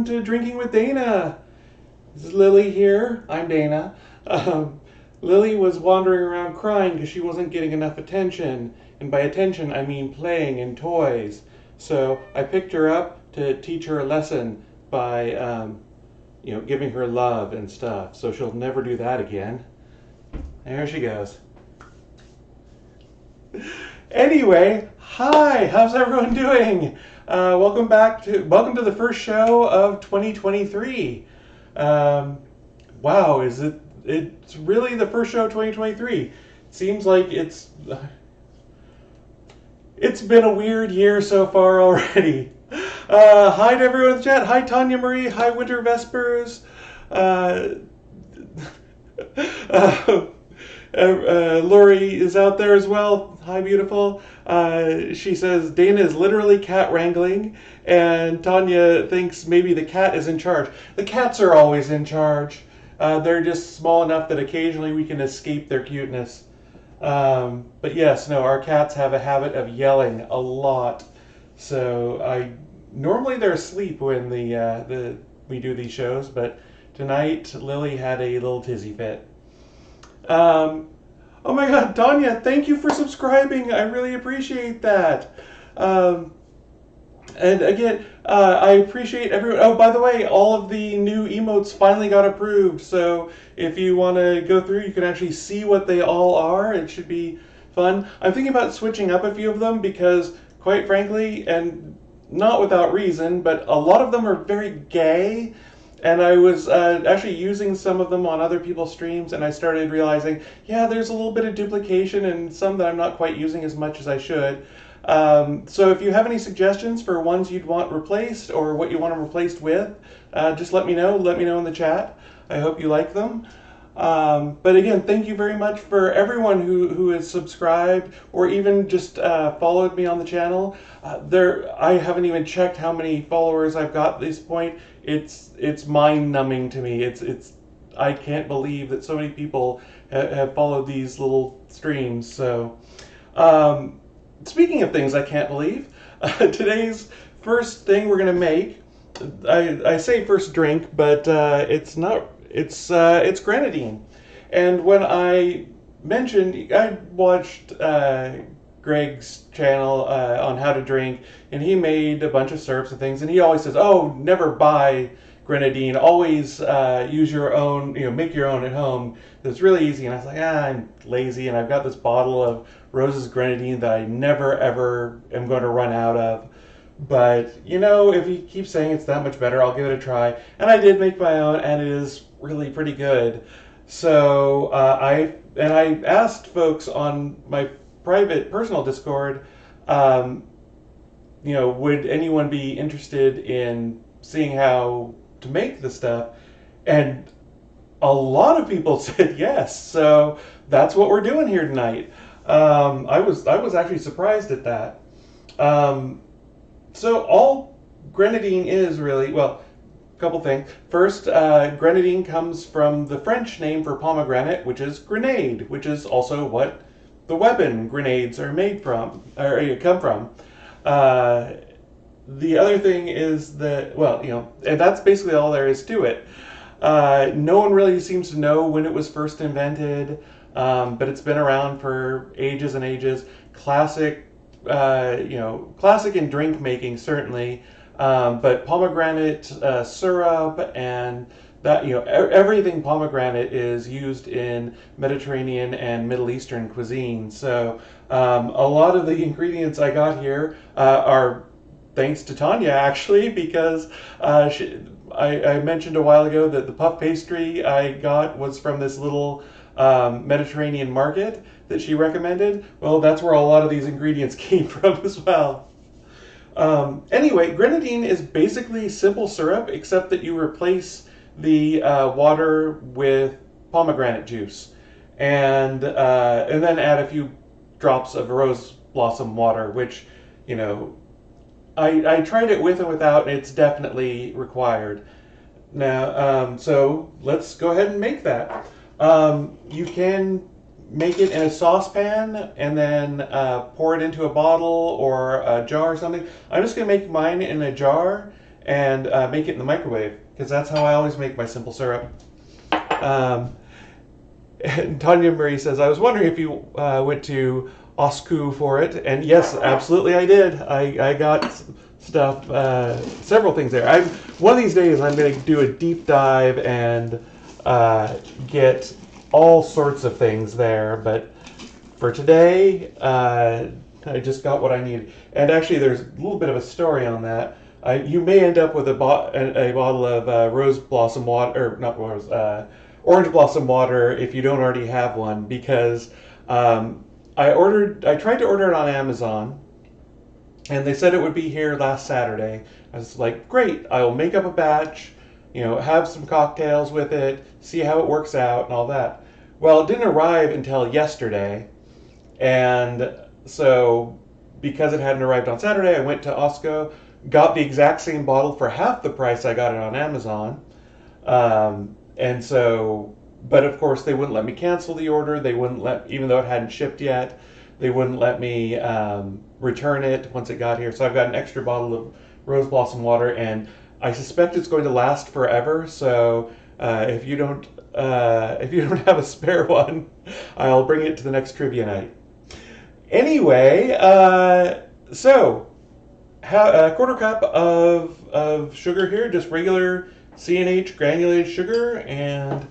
welcome to Drinking with Dana. This is Lily here. I'm Dana. Lily was wandering around crying because she wasn't getting enough attention. And by attention, I mean playing and toys. So I picked her up to teach her a lesson by, giving her love and stuff. So she'll never do that again. There she goes. Anyway, hi. How's everyone doing? Welcome to the first show of 2023. Wow, it's really the first show of 2023. Seems like it's been a weird year so far already. Hi to everyone in the chat. Hi Tanya Marie. Hi Winter Vespers. Lori is out there as well. Hi, beautiful. She says Dana is literally cat wrangling, and Tanya thinks maybe the cat is in charge. The cats are always in charge. They're just small enough that occasionally we can escape their cuteness. But yes, no, our cats have a habit of yelling a lot. So normally they're asleep when we do these shows, but tonight Lily had a little tizzy fit. Oh my God, Tanya, thank you for subscribing. I really appreciate that. And again, I appreciate everyone. Oh, by the way, all of the new emotes finally got approved. So if you want to go through, you can actually see what they all are. It should be fun. I'm thinking about switching up a few of them because, quite frankly, and not without reason, but a lot of them are very gay. And I was actually using some of them on other people's streams, and I started realizing, yeah, there's a little bit of duplication and some that I'm not quite using as much as I should. So if you have any suggestions for ones you'd want replaced or what you want them replaced with, just let me know. Let me know in the chat. I hope you like them. But again, thank you very much for everyone who has subscribed or even just followed me on the channel. I haven't even checked how many followers I've got at this point. It's mind-numbing to me. I can't believe that so many people have followed these little streams. So, speaking of things I can't believe, today's first thing we're gonna make. I say first drink, but it's not. It's Grenadine. And when I watched Greg's channel on how to drink, and he made a bunch of syrups and things, and he always says, oh, never buy Grenadine, always use your own, make your own at home. It's really easy. And I was like, I'm lazy, and I've got this bottle of Rose's Grenadine that I never ever am going to run out of. But, if he keeps saying it's that much better, I'll give it a try. And I did make my own, and it is really pretty good. So I asked folks on my private personal Discord, would anyone be interested in seeing how to make the stuff? And a lot of people said yes. So that's what we're doing here tonight. I was actually surprised at that. So all Grenadine is really, well, a couple things. First, Grenadine comes from the French name for pomegranate, which is grenade, which is also what the weapon grenades are made from, or come from. The other thing is that, and that's basically all there is to it. No one really seems to know when it was first invented, but it's been around for ages and ages. Classic in drink making, certainly. But pomegranate syrup and that, everything pomegranate is used in Mediterranean and Middle Eastern cuisine. So a lot of the ingredients I got here are thanks to Tanya, actually, because I mentioned a while ago that the puff pastry I got was from this little Mediterranean market that she recommended. Well, that's where a lot of these ingredients came from as well. Anyway, Grenadine is basically simple syrup, except that you replace the water with pomegranate juice, and then add a few drops of rose blossom water, which, I tried it with and without, and it's definitely required. Now, so let's go ahead and make that. You can make it in a saucepan and then pour it into a bottle or a jar or something. I'm just going to make mine in a jar and make it in the microwave, because that's how I always make my simple syrup. Um, and Tanya Marie says, I was wondering if you went to OSCU for it, and yes, absolutely I did. I got stuff, several things there. One of these days I'm going to do a deep dive and get all sorts of things there, but for today, I just got what I need. And actually, there's a little bit of a story on that. You may end up with a bottle of rose blossom water, or not rose, orange blossom water if you don't already have one, because I tried to order it on Amazon, and they said it would be here last Saturday. I was like, great, I'll make up a batch, have some cocktails with it, see how it works out and all that. Well, it didn't arrive until yesterday, and so because it hadn't arrived on Saturday, I went to Costco, got the exact same bottle for half the price I got it on Amazon. And so, but of course they wouldn't let me cancel the order. They wouldn't even though it hadn't shipped yet, they wouldn't let me return it once it got here. So I've got an extra bottle of rose blossom water, and I suspect it's going to last forever. So if you don't have a spare one, I'll bring it to the next trivia night. Anyway, so a quarter cup of sugar here, just regular C&H granulated sugar, and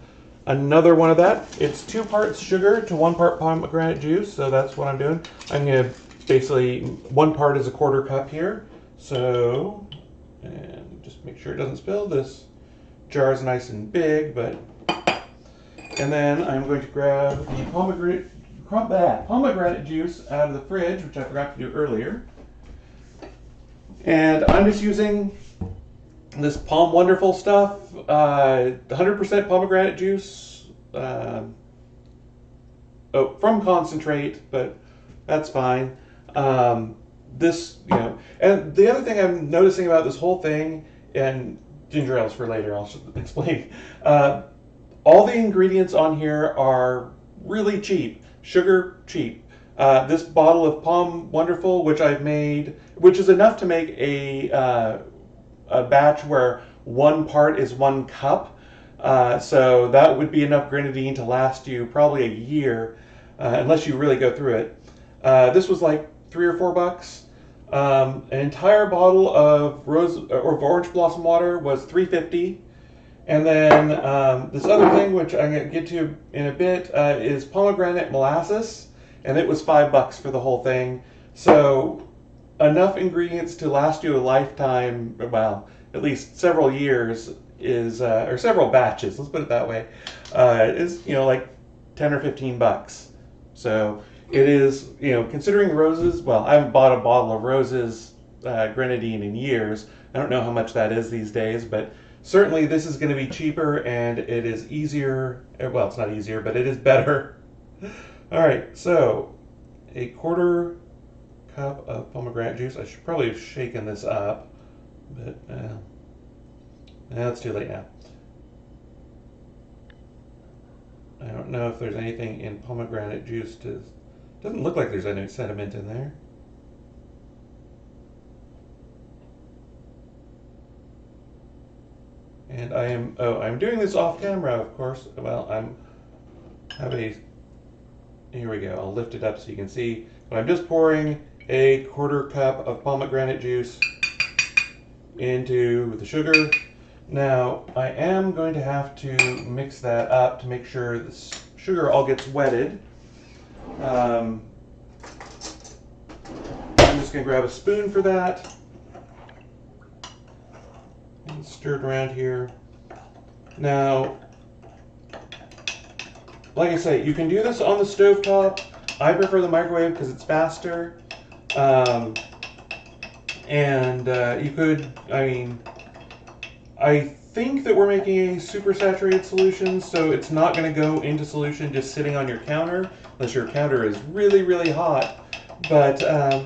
another one of that. It's 2 parts sugar to 1 part pomegranate juice, so that's what I'm doing. I'm going to basically, 1 part is a quarter cup here. So, and just make sure it doesn't spill. This jar is nice and big, and then I'm going to grab the pomegranate juice out of the fridge, which I forgot to do earlier. And I'm just using this Palm Wonderful stuff, 100% pomegranate juice, from concentrate, but that's fine. And the other thing I'm noticing about this whole thing, and ginger ales for later, I'll explain. All the ingredients on here are really cheap, sugar cheap. This bottle of Palm Wonderful, which I've made, which is enough to make a batch where 1 part is 1 cup. So that would be enough grenadine to last you probably a year, unless you really go through it. This was like $3 or $4. An entire bottle of orange blossom water was $3.50. And then this other thing, which I'm going to get to in a bit, is pomegranate molasses, and it was $5 for the whole thing. So enough ingredients to last you a lifetime, well, at least several years or several batches, let's put it that way, is, like $10 or $15. So it is, considering roses, well, I haven't bought a bottle of roses grenadine in years. I don't know how much that is these days, but certainly this is going to be cheaper, and it is easier. Well, it's not easier, but it is better. All right, so a quarter cup of pomegranate juice. I should probably have shaken this up, but it's too late now. I don't know if there's anything in pomegranate juice doesn't look like there's any sediment in there. And I'm doing this off camera, of course. Well, here we go. I'll lift it up so you can see. But I'm just pouring a quarter cup of pomegranate juice into the sugar. Now, I am going to have to mix that up to make sure the sugar all gets wetted. I'm just going to grab a spoon for that. And stir it around here. Now, like I say, you can do this on the stovetop. I prefer the microwave because it's faster. You could, I think that we're making a super saturated solution, so it's not going to go into solution just sitting on your counter, unless your counter is really, really hot. But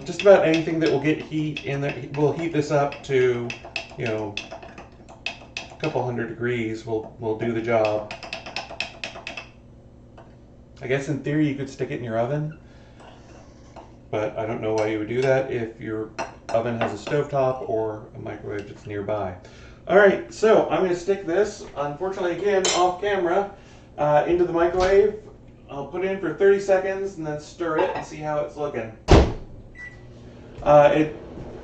just about anything that will get heat in there, we'll heat this up to, a couple hundred degrees will do the job. I guess in theory you could stick it in your oven, but I don't know why you would do that if you're oven has a stovetop or a microwave that's nearby. All right, so I'm going to stick this, unfortunately again off camera, into the microwave. I'll put it in for 30 seconds and then stir it and see how it's looking.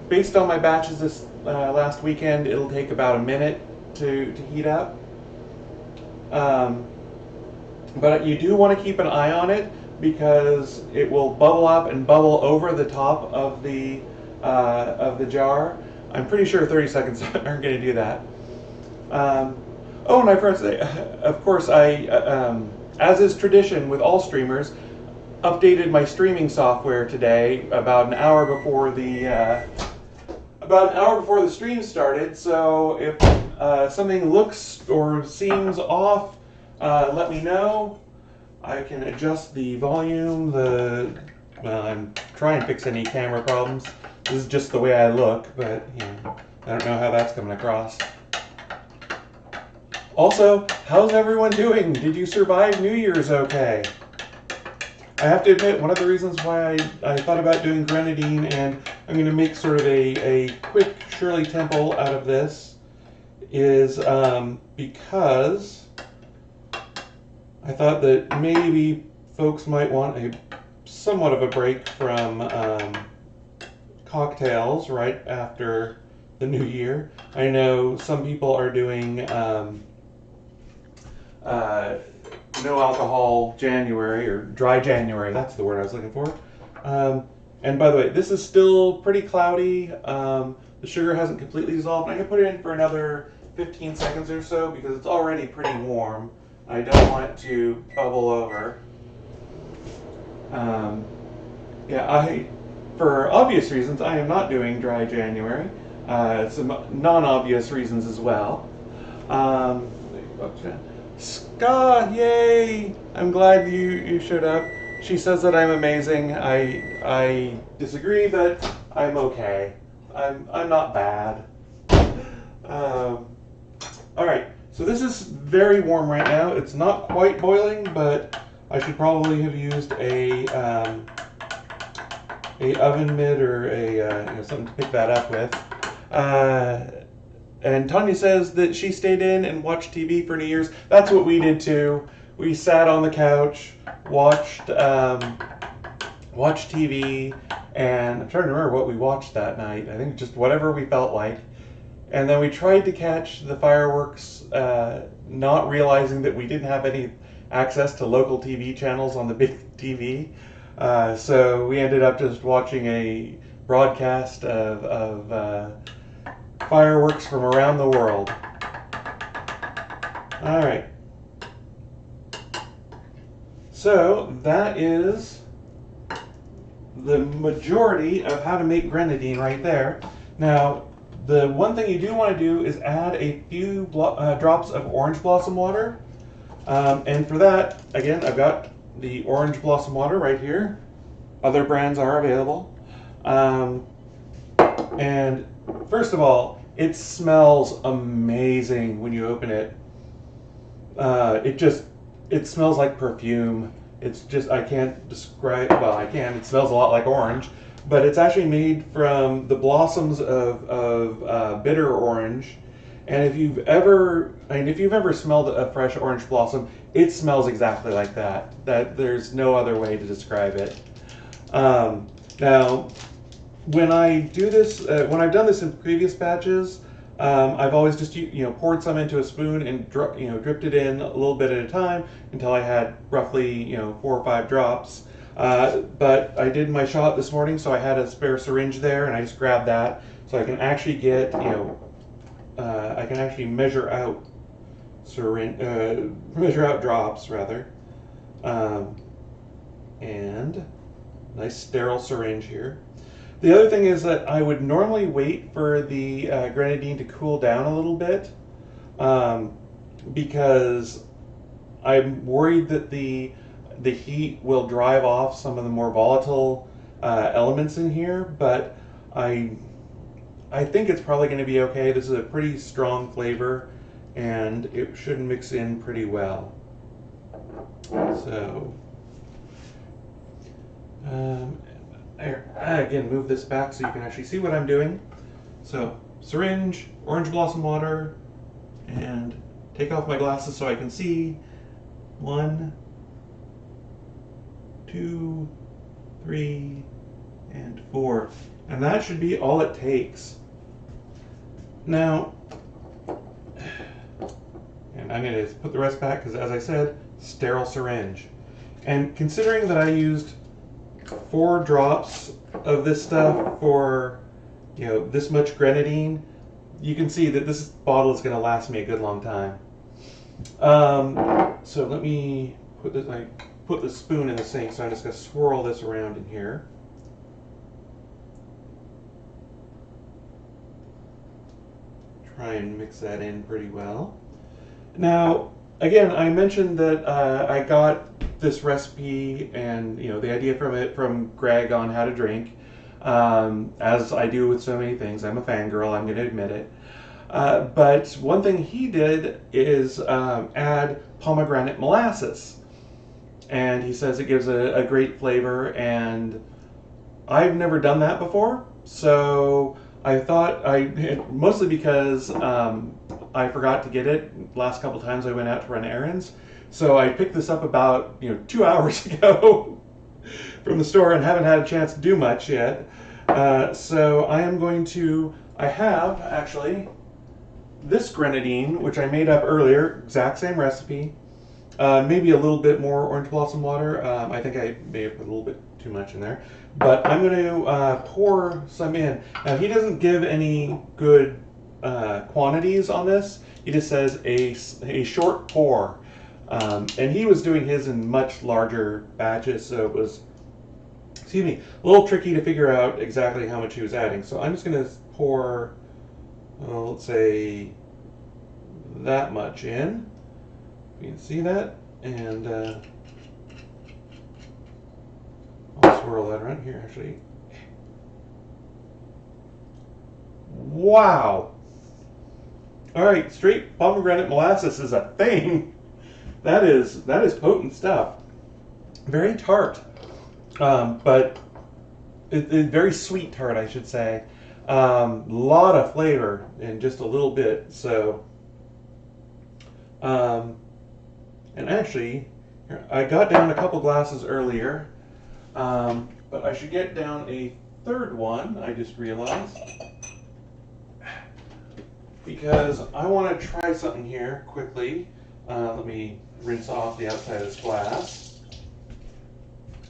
Based on my batches this last weekend, it'll take about a minute to heat up. But you do want to keep an eye on it because it will bubble up and bubble over the top of the jar. I'm pretty sure 30 seconds aren't going to do that. Oh, and I forgot to say, of course, as is tradition with all streamers, updated my streaming software today about an hour before the stream started. So if something looks or seems off, let me know. I can adjust the volume. Well, I'm trying to fix any camera problems. This is just the way I look, but you know, I don't know how that's coming across. Also, how's everyone doing? Did you survive New Year's okay? I have to admit, one of the reasons why I thought about doing Grenadine, and I'm going to make sort of a quick Shirley Temple out of this, is because I thought that maybe folks might want somewhat of a break from cocktails right after the new year. I know some people are doing no alcohol January, or dry January, that's the word I was looking for. And by the way, this is still pretty cloudy. The sugar hasn't completely dissolved. I can put it in for another 15 seconds or so because it's already pretty warm. I don't want it to bubble over. For obvious reasons, I am not doing dry January. Some non-obvious reasons as well. Ska, yay! I'm glad you showed up. She says that I'm amazing. I disagree, but I'm okay. I'm not bad. All right, so this is very warm right now. It's not quite boiling, but I should probably have used a oven mitt or something to pick that up with. And Tanya says that she stayed in and watched TV for New Year's. That's what we did too. We sat on the couch, watched TV, and I'm trying to remember what we watched that night. I think just whatever we felt like. And then we tried to catch the fireworks, not realizing that we didn't have any access to local TV channels on the big TV. So we ended up just watching a broadcast of fireworks from around the world. All right. So that is the majority of how to make Grenadine right there. Now, the one thing you do want to do is add a few drops of orange blossom water. And for that, again, I've got the orange blossom water right here. Other brands are available. And first of all, it smells amazing when you open it. It smells like perfume. It's just, I can't describe, well, I can. It smells a lot like orange, but it's actually made from the blossoms of bitter orange. And if you've ever smelled a fresh orange blossom, it smells exactly like that. There's no other way to describe it. Now, when I do this, when I've done this in previous batches, I've always just poured some into a spoon and dripped it in a little bit at a time until I had roughly 4 or 5 drops. But I did my shot this morning, so I had a spare syringe there, and I just grabbed that so I can actually get I can actually measure out drops rather, and nice sterile syringe here. The other thing is that I would normally wait for the Grenadine to cool down a little bit because I'm worried that the heat will drive off some of the more volatile elements in here, but I think it's probably going to be okay. This is a pretty strong flavor and it should mix in pretty well. So again, move this back so you can actually see what I'm doing. So, syringe, orange blossom water, and take off my glasses so I can see. 1, 2, 3, and 4. And that should be all it takes. Now, and I'm going to put the rest back because, as I said, sterile syringe. And considering that I used 4 drops of this stuff for, this much grenadine, you can see that this bottle is going to last me a good long time. So let me put this, put the spoon in the sink, so I'm just going to swirl this around in here. Try and mix that in pretty well. Now, again, I mentioned that I got this recipe and the idea from Greg on how to drink. As I do with so many things, I'm a fangirl, I'm going to admit it. But one thing he did is add pomegranate molasses. And he says it gives a great flavor, and I've never done that before. So I thought, mostly because I forgot to get it last couple times I went out to run errands. So I picked this up about 2 hours ago from the store and haven't had a chance to do much yet. So I am going to, I have actually this grenadine, which I made up earlier, exact same recipe. Maybe a little bit more orange blossom water. I think I may have put a little bit too much in there. But I'm going to pour some in. Now, he doesn't give any good quantities on this. He just says a short pour. And he was doing his in much larger batches, so it was, excuse me, a little tricky to figure out exactly how much he was adding. So I'm just going to pour, let's say, that much in. You can see that, and I'll swirl that around here, actually. Wow! Alright, straight pomegranate molasses is a thing. That is potent stuff. Very tart, but very sweet tart, I should say. Lot of flavor in just a little bit. So, and actually, I got down a couple glasses earlier, but I should get down a third one. I just realized, because I want to try something here quickly. Let me rinse off the outside of this glass.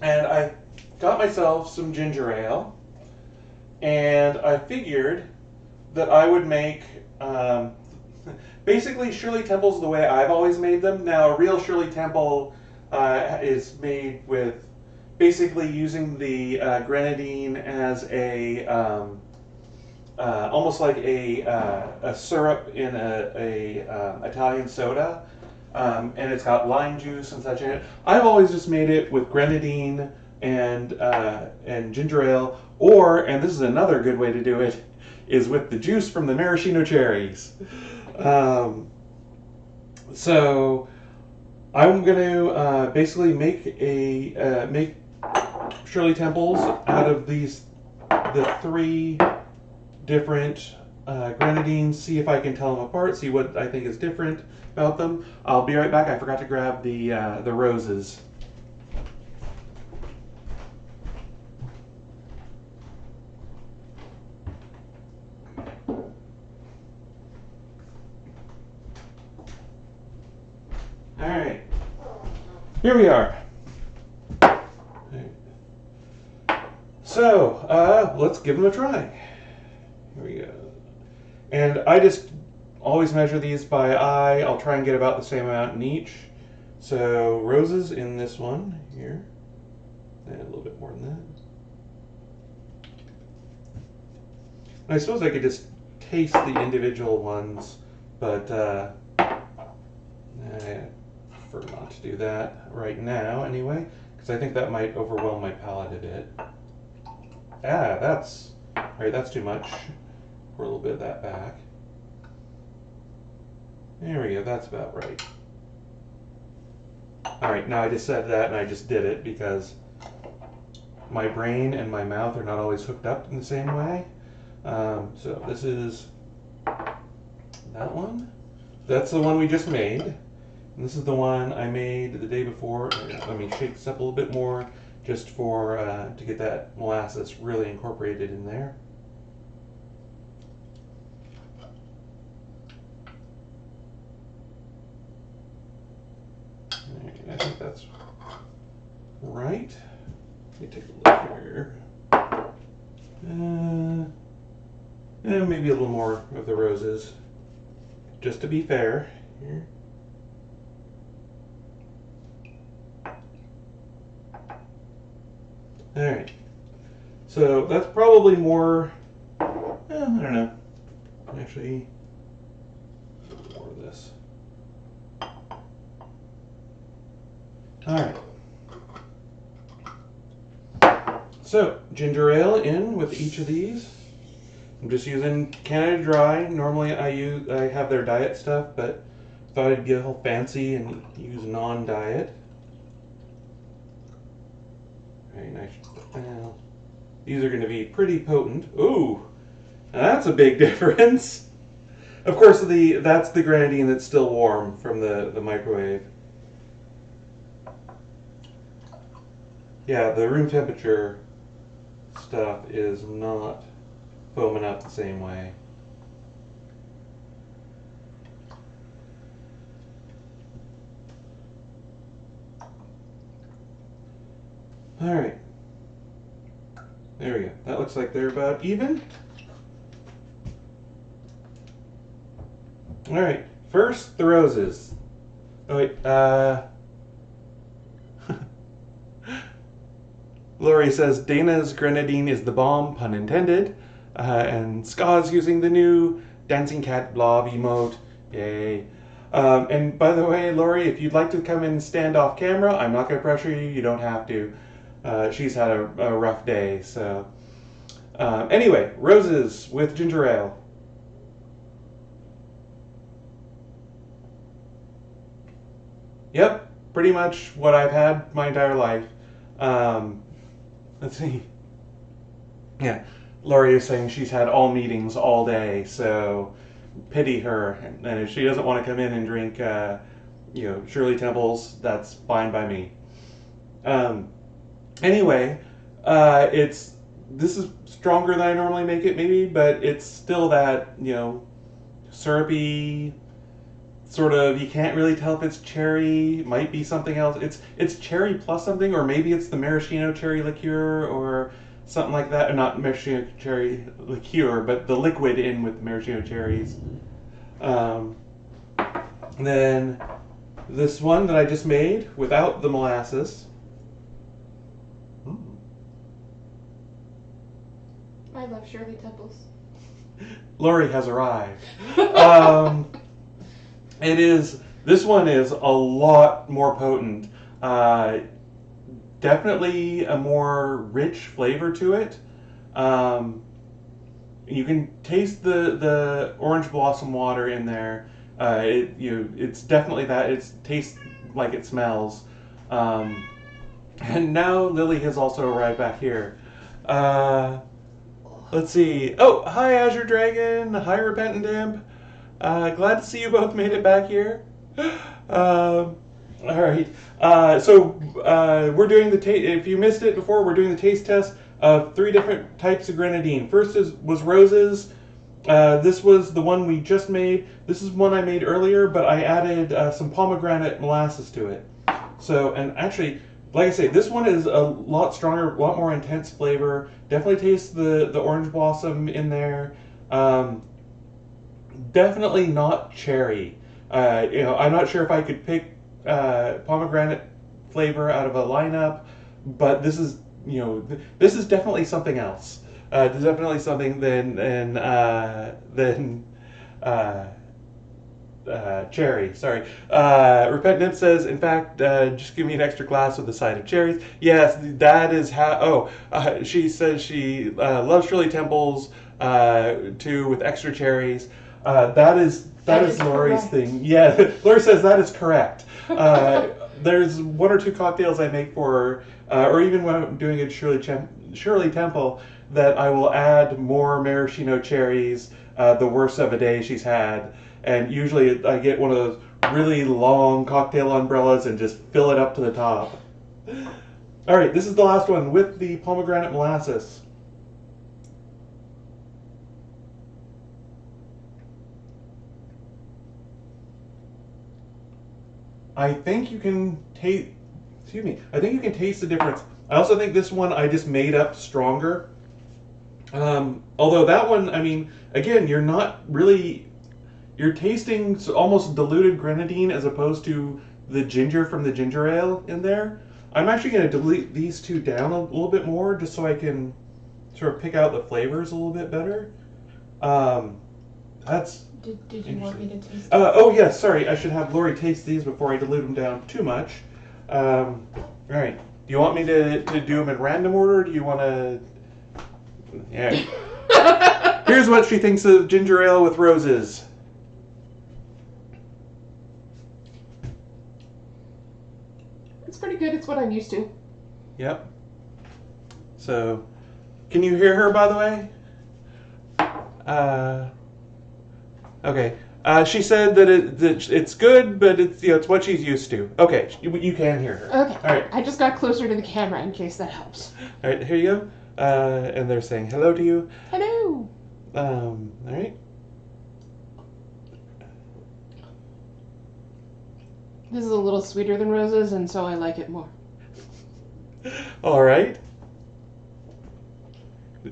And I got myself some ginger ale, and I figured that I would make basically Shirley Temples the way I've always made them. Now, a real Shirley Temple is made with basically using the grenadine as a almost like a syrup in a Italian soda. And it's got lime juice and such in it. I've always just made it with grenadine and ginger ale, or, and this is another good way to do it, is with the juice from the maraschino cherries. So I'm going to basically make make Shirley Temples out of the 3 different grenadines, see if I can tell them apart, see what I think is different about them. I'll be right back. I forgot to grab the roses. All right, here we are. So let's give them a try. Here we go. And I just always measure these by eye. I'll try and get about the same amount in each. So roses in this one here, and a little bit more than that. And I suppose I could just taste the individual ones, but I prefer not to do that right now anyway, because I think that might overwhelm my palate a bit. That's all right. That's too much. Pour a little bit of that back. There we go, that's about right. Alright, now I just said that and I just did it because my brain and my mouth are not always hooked up in the same way. So this is that one. That's the one we just made. And this is the one I made the day before. Let me shake this up a little bit more just for to get that molasses really incorporated in there. I think that's right. Let me take a look here. And maybe a little more of the roses, just to be fair. Here. All right. So that's probably more. I don't know. Actually, more of this. All right. So ginger ale in with each of these. I'm just using Canada Dry. Normally I have their diet stuff, but thought I'd get all fancy and use non-diet. Very nice. These are going to be pretty potent. Ooh, that's a big difference. Of course, that's the Grenadine that's still warm from the microwave. Yeah, the room temperature stuff is not foaming up the same way. All right. There we go. That looks like they're about even. All right. First, the roses. Oh, wait. Lori says Dana's Grenadine is the bomb, pun intended. And Ska's using the new dancing cat blob emote. Yay. And by the way, Lori, if you'd like to come and stand off camera, I'm not going to pressure you. You don't have to. She's had a rough day. So anyway, roses with ginger ale. Yep, pretty much what I've had my entire life. Let's see. Yeah, Lori is saying she's had all meetings all day, so pity her. And if she doesn't want to come in and drink, Shirley Temples, that's fine by me. Anyway, this is stronger than I normally make it, maybe, but it's still that syrupy. Sort of, you can't really tell if it's cherry, might be something else. It's cherry plus something, or maybe it's the maraschino cherry liqueur or something like that. Or not maraschino cherry liqueur, but the liquid in with the maraschino cherries. Then this one that I just made without the molasses. I love Shirley Temples. Lori has arrived. This one is a lot more potent. Definitely a more rich flavor to it. You can taste the orange blossom water in there. It's definitely that. It tastes like it smells. And now Lily has also arrived back here. Let's see. Oh, hi Azure Dragon. Hi Repentant Imp. Glad to see you both made it back here. All right. So we're doing the taste. If you missed it before, we're doing the taste test of 3 different types of Grenadine. First was roses. This was the one we just made. This is one I made earlier, but I added some pomegranate molasses to it. So, and actually, like I say, this one is a lot stronger, a lot more intense flavor. Definitely tastes the orange blossom in there. Definitely not cherry. I'm not sure if I could pick pomegranate flavor out of a lineup, but this is definitely something else. Definitely something than cherry. Sorry. Repentant says, in fact, just give me an extra glass with a side of cherries. Yes, that is how. She says she loves Shirley Temples too with extra cherries. That is Lori's correct. thing. Yeah, Lori says that is correct. there's one or two cocktails I make for her, or even when I'm doing it Shirley Temple, that I will add more maraschino cherries the worst of a day she's had. And usually I get one of those really long cocktail umbrellas and just fill it up to the top. All right, this is the last one with the pomegranate molasses. I think you can taste. Excuse me. I think you can taste the difference. I also think this one I just made up stronger. Although that one, I mean, again, you're not really. You're tasting almost diluted grenadine as opposed to the ginger from the ginger ale in there. I'm actually going to dilute these two down a little bit more just so I can sort of pick out the flavors a little bit better. That's. Did you want me to taste? Oh yes, sorry. I should have Lori taste these before I dilute them down too much. All right. Do you want me to do them in random order? Do you want to? Yeah. Here's what she thinks of ginger ale with roses. It's pretty good. It's what I'm used to. Yep. So, can you hear her, by the way? Okay. She said that it's good, but it's what she's used to. Okay, you can hear her. Okay. All right. I just got closer to the camera in case that helps. All right, here you go. And they're saying hello to you. Hello. All right. This is a little sweeter than roses, and so I like it more. All right.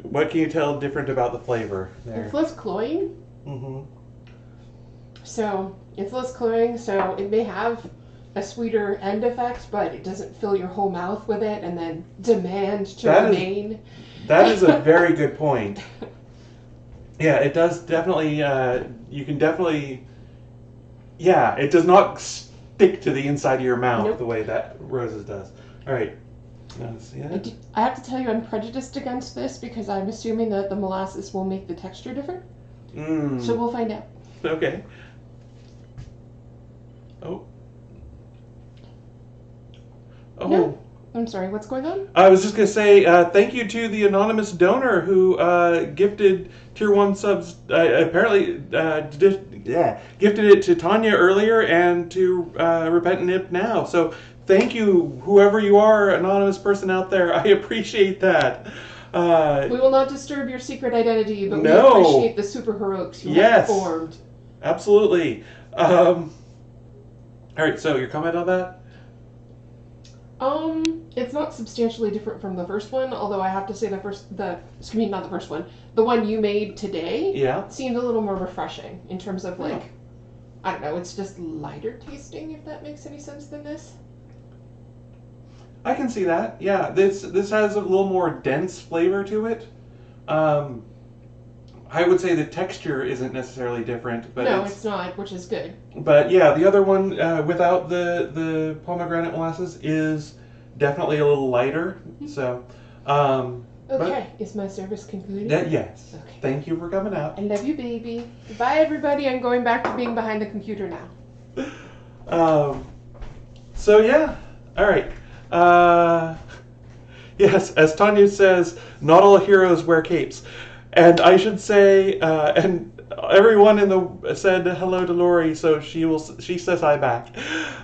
What can you tell different about the flavor there? It's less cloying. Mm-hmm. So it's less cloying, so it may have a sweeter end effect, but it doesn't fill your whole mouth with it and then demand to remain. That is a very good point. Yeah, it does definitely, you can definitely, yeah, it does not stick to the inside of your mouth the way that roses does. All right. I have to tell you, I'm prejudiced against this because I'm assuming that the molasses will make the texture different. So we'll find out. Okay. Oh. No. I'm sorry, what's going on? I was just going to say thank you to the anonymous donor who gifted Tier 1 subs, apparently gifted it to Tanya earlier and to Repentant Nip now. So thank you, whoever you are, anonymous person out there. I appreciate that. We will not disturb your secret identity, but we appreciate the superheroics you have formed. Absolutely. All right, so your comment on that? It's not substantially different from the first one, although I have to say not the first one, the one you made today seemed a little more refreshing in terms of I don't know, it's just lighter tasting, if that makes any sense than this. I can see that. Yeah, this has a little more dense flavor to it. I would say the texture isn't necessarily different, but no, it's not, which is good. But yeah, the other one without the pomegranate molasses is definitely a little lighter. So, okay, is my service concluded? Yes. Okay. Thank you for coming out. I love you, baby. Bye, everybody. I'm going back to being behind the computer now. So yeah, all right. Yes, as Tanya says, not all heroes wear capes. And I should say, and everyone said hello to Lori, so she says hi back.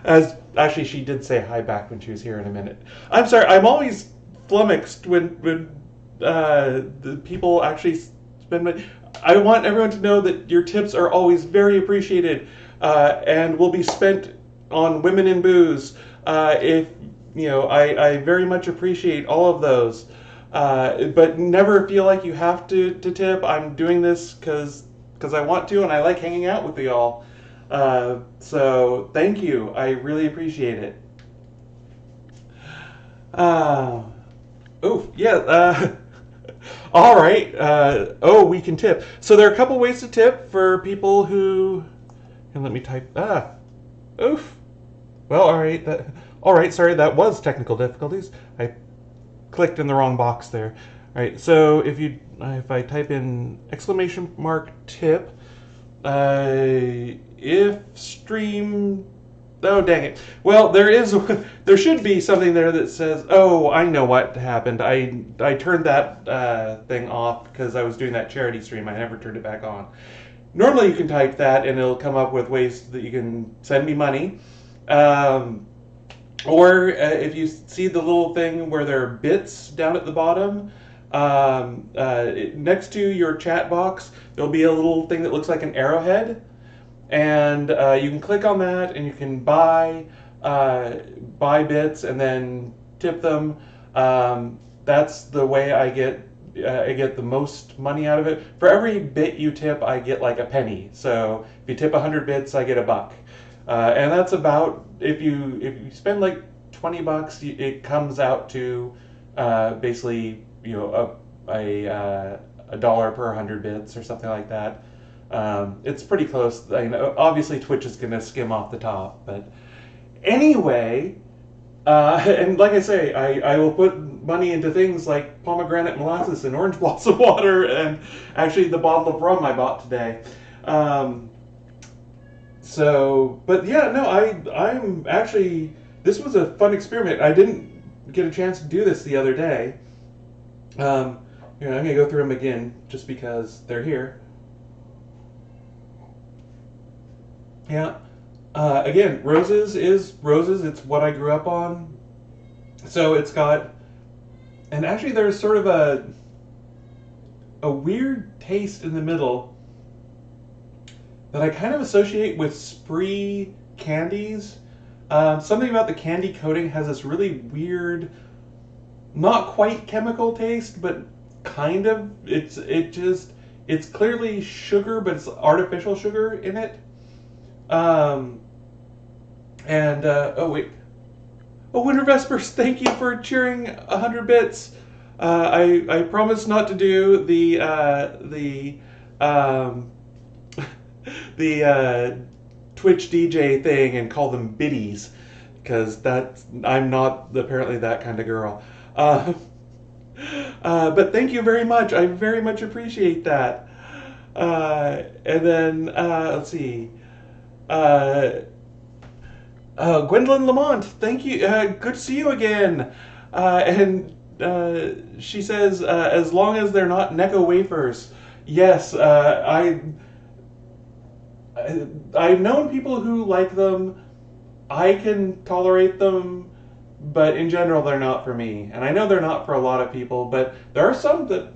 As actually, she did say hi back when she was here in a minute. I'm sorry, I'm always flummoxed when the people actually spend. I want everyone to know that your tips are always very appreciated, and will be spent on women in booze. If I very much appreciate all of those. But never feel like you have to tip. I'm doing this because I want to, and I like hanging out with you all. So thank you. I really appreciate it. All right. We can tip. So there are a couple ways to tip for people who. And let me type. Well, all right. All right. Sorry, that was technical difficulties. I clicked in the wrong box there. All right, so if I type in !tip, if stream Oh, dang it. Well, there should be something there that says, "Oh, I know what happened. I turned that thing off because I was doing that charity stream. I never turned it back on." Normally, you can type that and it'll come up with ways that you can send me money. Um, or if you see the little thing where there are bits down at the bottom, next to your chat box, there'll be a little thing that looks like an arrowhead, and you can click on that and you can buy bits and then tip them. That's the way I get the most money out of it. For every bit you tip, I get like a penny. So if you tip 100 bits, I get $1. And that's about, if you spend like $20, it comes out to basically a dollar per 100 bits or something like that. It's pretty close. I know, obviously, Twitch is going to skim off the top, but anyway. And like I say, I will put money into things like pomegranate molasses and orange blossom water, and actually the bottle of rum I bought today. But yeah, no, I'm actually, this was a fun experiment. I didn't get a chance to do this the other day. I'm going to go through them again just because they're here. Yeah. Again, roses is roses. It's what I grew up on. So it's got, and actually there's sort of a weird taste in the middle that I kind of associate with Spree candies. Something about the candy coating has this really weird, not quite chemical taste, but kind of. It's clearly sugar, but it's artificial sugar in it. Oh wait. Oh, Winter Vespers, thank you for cheering 100 bits. I promise not to do the Twitch DJ thing and call them biddies, because I'm not apparently that kind of girl. But thank you very much. I very much appreciate that. And then let's see. Gwendolyn Lamont, thank you. Good to see you again. And she says, as long as they're not Necco wafers. Yes, I've known people who like them. I can tolerate them, but in general, they're not for me. And I know they're not for a lot of people, but there are some that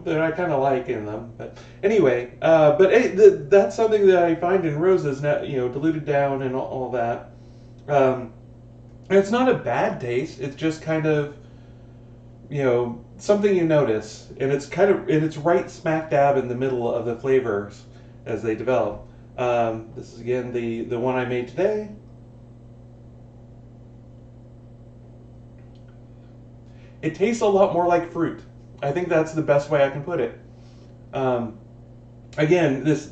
that I kind of like in them. But anyway, that's something that I find in roses, diluted down and all that. It's not a bad taste. It's just kind of, something you notice, and it's right smack dab in the middle of the flavors as they develop. This is again the one I made today. It tastes a lot more like fruit. I think that's the best way I can put it. Again, this,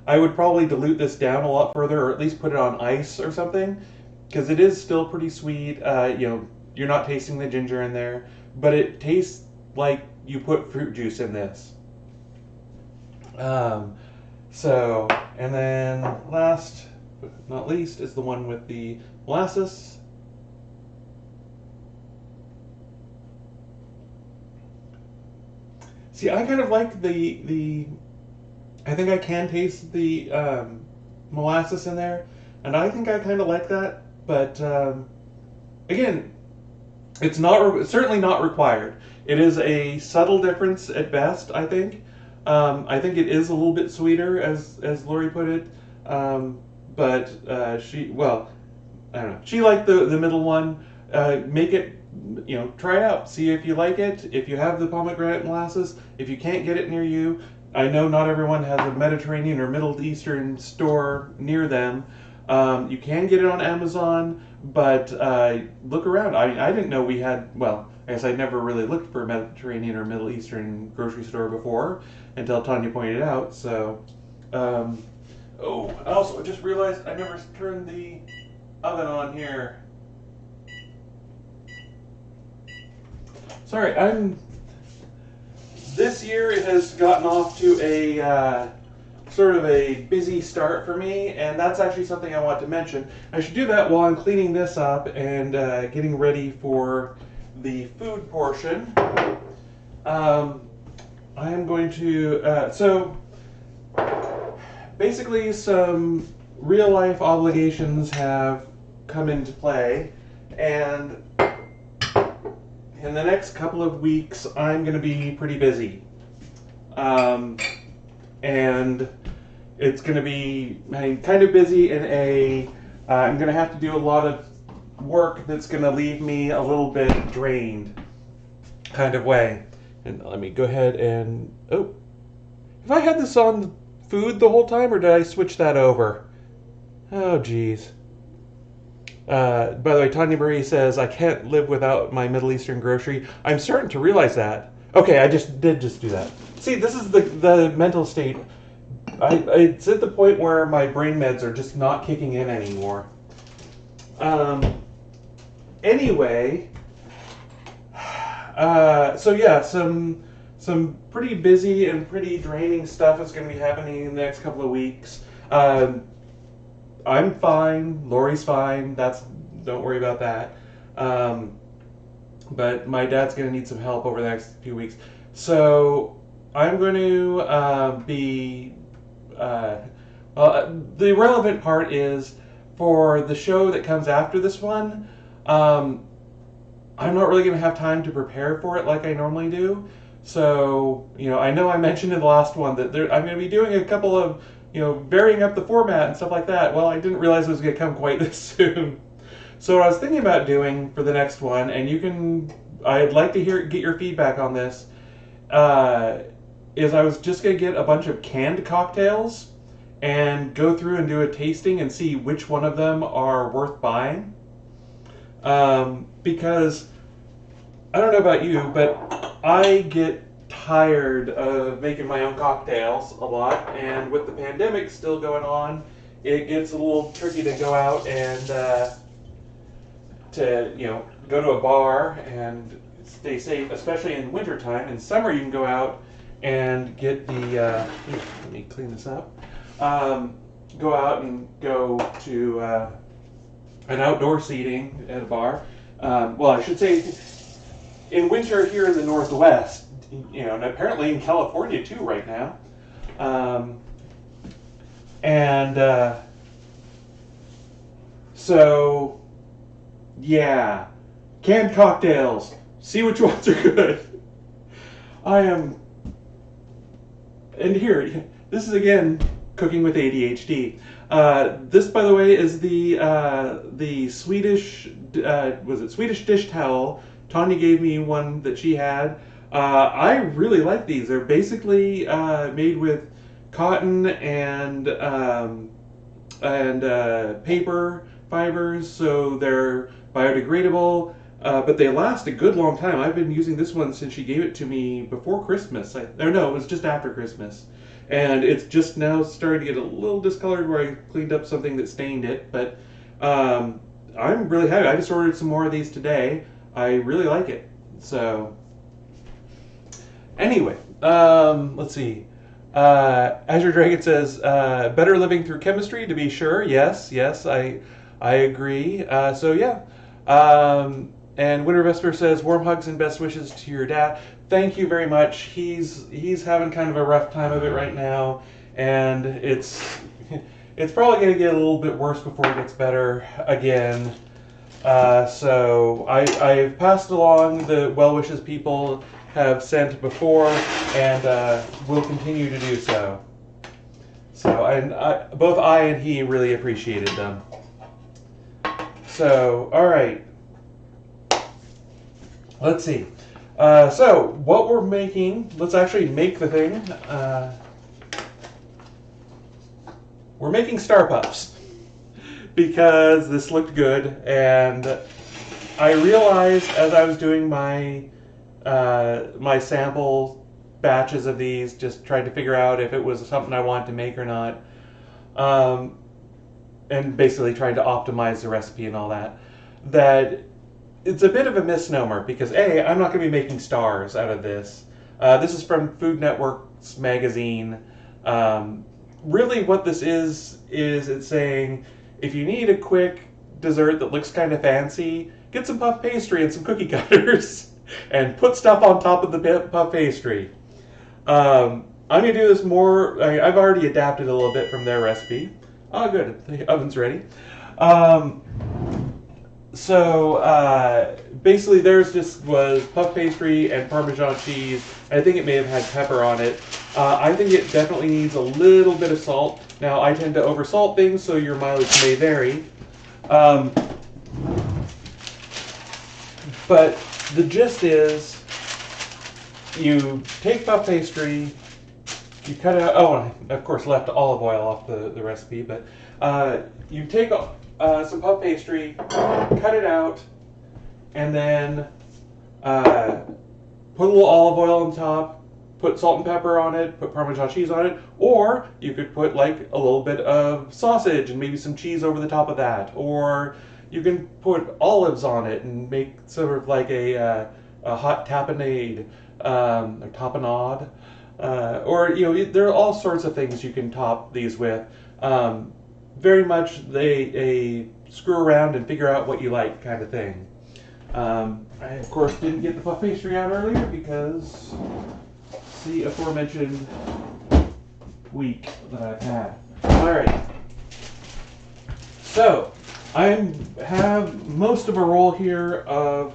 I would probably dilute this down a lot further, or at least put it on ice or something, because it is still pretty sweet. You're not tasting the ginger in there, but it tastes like you put fruit juice in this. And then last but not least is the one with the molasses. See, I kind of like I think I can taste the molasses in there, and I think I kind of like that. But again, it's certainly not required. It is a subtle difference at best, I think. I think it is a little bit sweeter, as Lori put it. But I don't know. She liked the middle one. Make it, try it out. See if you like it. If you have the pomegranate molasses, if you can't get it near you, I know not everyone has a Mediterranean or Middle Eastern store near them. You can get it on Amazon, but look around. I didn't know we had, I guess I'd never really looked for a Mediterranean or Middle Eastern grocery store before until Tanya pointed it out. So, I also just realized I never turned the oven on here. Sorry, this year it has gotten off to a sort of a busy start for me, and that's actually something I want to mention. I should do that while I'm cleaning this up and getting ready for the food portion. I am going to, so basically some real life obligations have come into play, and in the next couple of weeks I'm going to be pretty busy. And it's going to be kind of busy in I'm going to have to do a lot of work that's going to leave me a little bit drained kind of way. And let me go ahead and, have I had this on food the whole time, or did I switch that over? Oh, geez. By the way, Tanya Marie says, I can't live without my Middle Eastern grocery. I'm starting to realize that. Okay, I did do that. See, this is the mental state. It's at the point where my brain meds are just not kicking in anymore. Anyway, so yeah, some pretty busy and pretty draining stuff is going to be happening in the next couple of weeks. I'm fine. Lori's fine. Don't worry about that. But my dad's going to need some help over the next few weeks. So I'm going to the relevant part is for the show that comes after this one, I'm not really going to have time to prepare for it like I normally do. So, I know I mentioned in the last one that I'm going to be doing a couple of, varying up the format and stuff like that. Well, I didn't realize it was going to come quite this soon. So what I was thinking about doing for the next one, and I'd like to get your feedback on this, is I was just going to get a bunch of canned cocktails and go through and do a tasting and see which one of them are worth buying. Because, I don't know about you, but I get tired of making my own cocktails a lot, and with the pandemic still going on, it gets a little tricky to go out and go to a bar and stay safe, especially in wintertime. In summer, you can go out and get let me clean this up. Go out and go to an outdoor seating at a bar. Well, I should say, in winter here in the Northwest, and apparently in California too right now. So, yeah, canned cocktails. See which ones are good. And here, this is again cooking with ADHD. This, by the way, is the Swedish Swedish dish towel. Tanya gave me one that she had. I really like these. They're basically made with cotton and paper fibers, so they're biodegradable, but they last a good long time. I've been using this one since she gave it to me before Christmas. It was just after Christmas. And it's just now starting to get a little discolored where I cleaned up something that stained it, but I'm really happy. I just ordered some more of these today. I really like it. So, anyway, let's see. Azure Dragon says, better living through chemistry, to be sure. Yes, I agree. So, yeah. And Winter Vesper says, warm hugs and best wishes to your dad. Thank you very much. He's having kind of a rough time of it right now, and it's probably going to get a little bit worse before it gets better again. So I've passed along the well wishes people have sent before, and will continue to do so. So both I and he really appreciated them. So, all right. Let's see. So what we're making, let's actually make the thing. We're making Star Puffs because this looked good, and I realized as I was doing my my sample batches of these, just trying to figure out if it was something I wanted to make or not, and basically trying to optimize the recipe and all that, that it's a bit of a misnomer because I'm not going to be making stars out of this. This is from Food Network's magazine, really what this is it's saying if you need a quick dessert that looks kind of fancy, get some puff pastry and some cookie cutters and put stuff on top of the puff pastry. I'm going to do this more. I've already adapted a little bit from their recipe. Oh, good. The oven's ready. Um, basically, theirs just was puff pastry and Parmesan cheese. I think it may have had pepper on it. I think it definitely needs a little bit of salt. Now, I tend to oversalt things, so your mileage may vary. But the gist is, you take puff pastry, you cut it out. Oh, I, of course, left olive oil off the recipe, but you take some puff pastry, cut it out, and then put a little olive oil on top, put salt and pepper on it, put Parmesan cheese on it, or you could put like a little bit of sausage and maybe some cheese over the top of that, or you can put olives on it and make sort of like a hot tapenade, or tapenade. Or, you know, there are all sorts of things you can top these with. Very much a screw around and figure out what you like kind of thing. I, of course, didn't get the puff pastry out earlier because the aforementioned week that I've had. Alright. So, I have most of a roll here of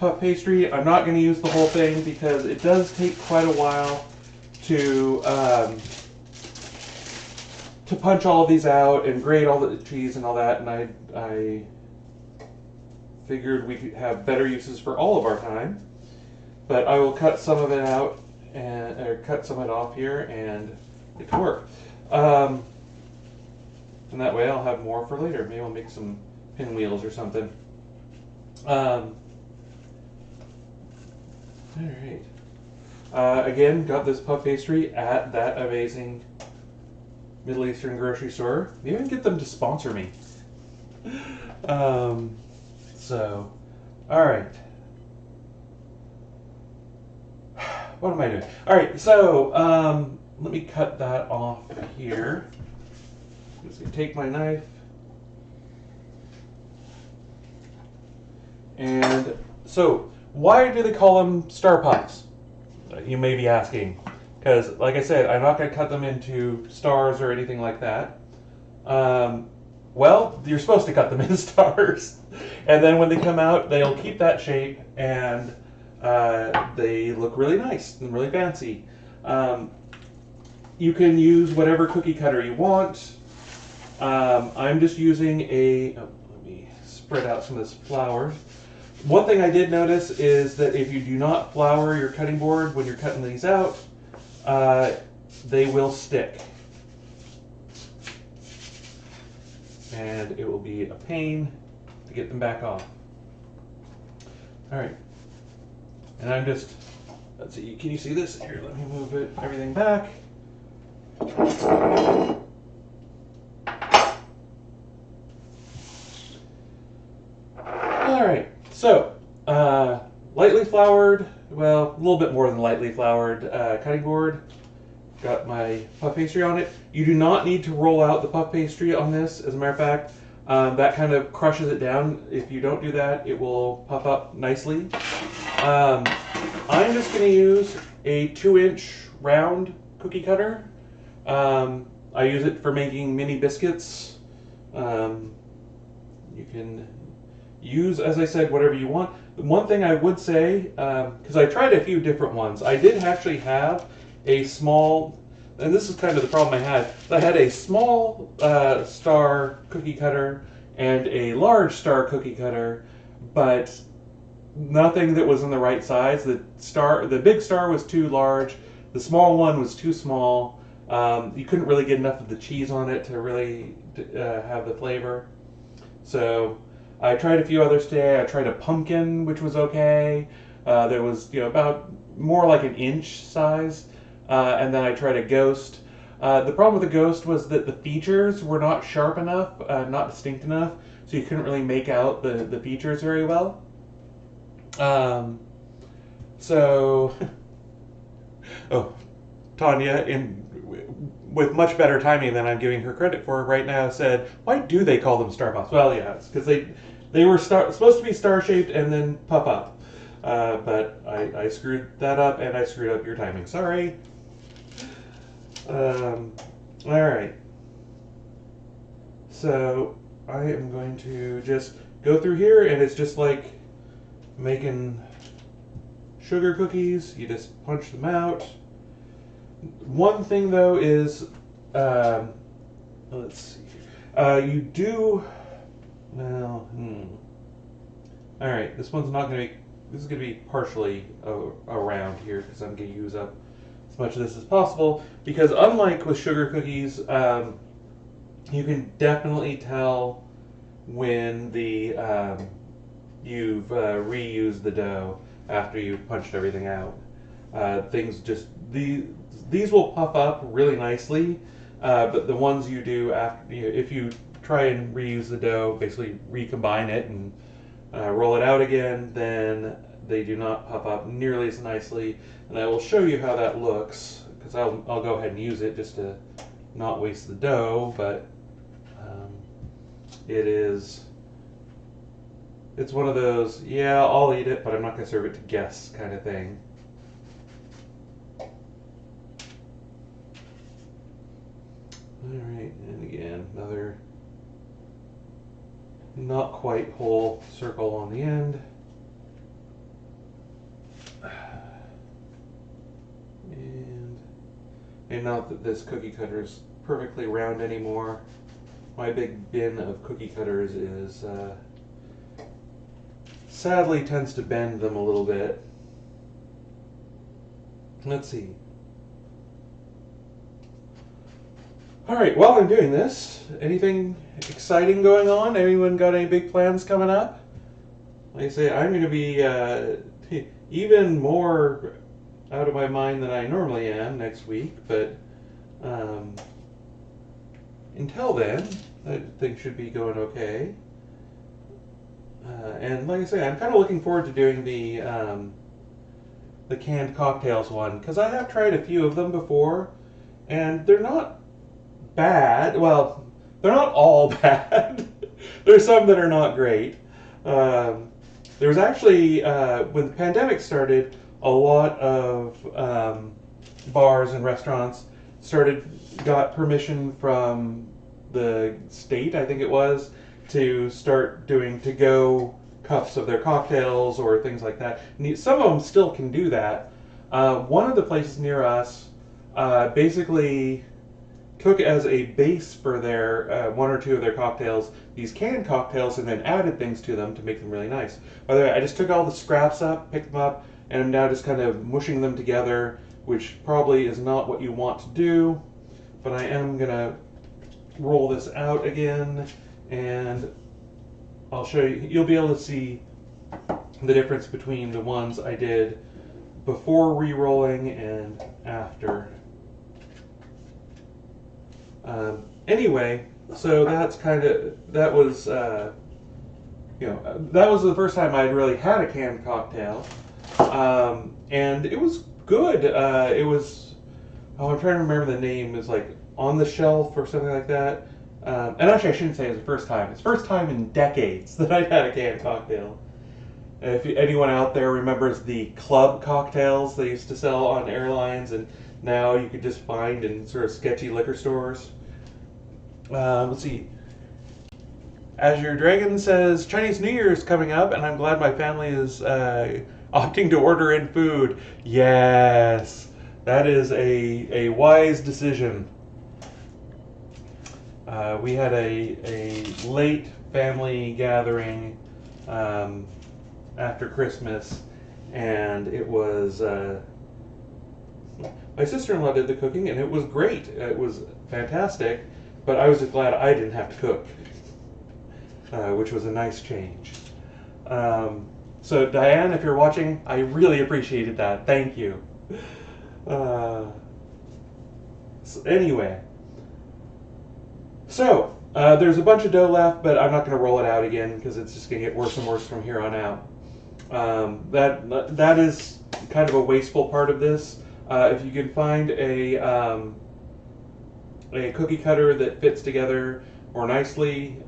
puff pastry. I'm not going to use the whole thing because it does take quite a while to punch all of these out and grate all the cheese and all that, and I figured we could have better uses for all of our time. But I will cut some of it out or cut some of it off here and get to work. And that way I'll have more for later. Maybe I'll make some pinwheels or something. All right. Again, got this puff pastry at that amazing Middle Eastern grocery store. Maybe I can get them to sponsor me. All right. What am I doing? All right, so let me cut that off here. I'm just gonna take my knife and so why do they call them star puffs? You may be asking, because like I said, I'm not going to cut them into stars or anything like that. Well, you're supposed to cut them in stars, and then when they come out, they'll keep that shape, and they look really nice and really fancy. You can use whatever cookie cutter you want. I'm just using let me spread out some of this flour. One thing I did notice is that if you do not flour your cutting board when you're cutting these out, they will stick. And it will be a pain to get them back off. Alright. And I'm just, let's see, can you see this? Here, let me move everything back. Alright, so, lightly floured, well, a little bit more than lightly floured cutting board. Got my puff pastry on it. You do not need to roll out the puff pastry on this. As a matter of fact, that kind of crushes it down. If you don't do that, it will puff up nicely. I'm just going to use a 2-inch round cookie cutter. I use it for making mini biscuits. You can use, as I said, whatever you want. One thing I would say, because I tried a few different ones, I did actually have a small, and this is kind of the problem I had. I had a small star cookie cutter and a large star cookie cutter, but nothing that was in the right size. The big star was too large. The small one was too small. You couldn't really get enough of the cheese on it to really have the flavor. So I tried a few others today. I tried a pumpkin, which was okay. There was, about more like an inch size. And then I tried a ghost. The problem with the ghost was that the features were not sharp enough, not distinct enough, so you couldn't really make out the features very well. Oh, Tanya, with much better timing than I'm giving her credit for right now, said, "Why do they call them star puffs?" Well, yeah, it's because they were supposed to be star shaped and then puff up, but I screwed that up and I screwed up your timing. Sorry. All right. So I am going to just go through here, and it's just like making sugar cookies. You just punch them out. One thing though is, let's see. You do. Well, all right. This one's not going to be. This is going to be partially around here because I'm going to use up as much of this as possible. Because unlike with sugar cookies, you can definitely tell when you've reused the dough after you've punched everything out. Things just these will puff up really nicely, but the ones you do after, if you try and reuse the dough, basically recombine it and roll it out again, then they do not puff up nearly as nicely. And I will show you how that looks, because I'll go ahead and use it just to not waste the dough, but it's one of those, yeah, I'll eat it, but I'm not going to serve it to guests kind of thing. Alright, and again, another not quite whole circle on the end. And not that this cookie cutter is perfectly round anymore. My big bin of cookie cutters is sadly tends to bend them a little bit. Let's see. Alright, while I'm doing this, anything exciting going on? Anyone got any big plans coming up? Like I say, I'm going to be even more out of my mind than I normally am next week, but until then, I think should be going okay. And like I say, I'm kind of looking forward to doing the canned cocktails one, because I have tried a few of them before, and they're not bad. Well, they're not all bad. There's some that are not great. There was actually, when the pandemic started, a lot of bars and restaurants got permission from the state, I think it was, to start doing to-go cups of their cocktails or things like that. Some of them still can do that. One of the places near us basically took as a base for their one or two of their cocktails these canned cocktails and then added things to them to make them really nice. By the way, I just took all the scraps up, picked them up, and I'm now just kind of mushing them together, which probably is not what you want to do, but I am going to roll this out again, and I'll show you. You'll be able to see the difference between the ones I did before re-rolling and after. Anyway, so that was that was the first time I'd really had a canned cocktail, and it was good. It was, I'm trying to remember the name. It was like On the Shelf or something like that. And actually, I shouldn't say it was the first time. It's the first time in decades that I'd had a canned cocktail. If anyone out there remembers the club cocktails they used to sell on airlines, and now you could just find in sort of sketchy liquor stores. Let's see. Azure Dragon says, Chinese New Year is coming up, and I'm glad my family is opting to order in food. Yes, that is a wise decision. We had a late family gathering after Christmas, and it was my sister-in-law did the cooking, and it was great. It was fantastic, but I was just glad I didn't have to cook, which was a nice change. So Diane, if you're watching, I really appreciated that. Thank you. Anyway, so there's a bunch of dough left, but I'm not going to roll it out again because it's just going to get worse and worse from here on out. That is kind of a wasteful part of this. If you can find a cookie cutter that fits together more nicely,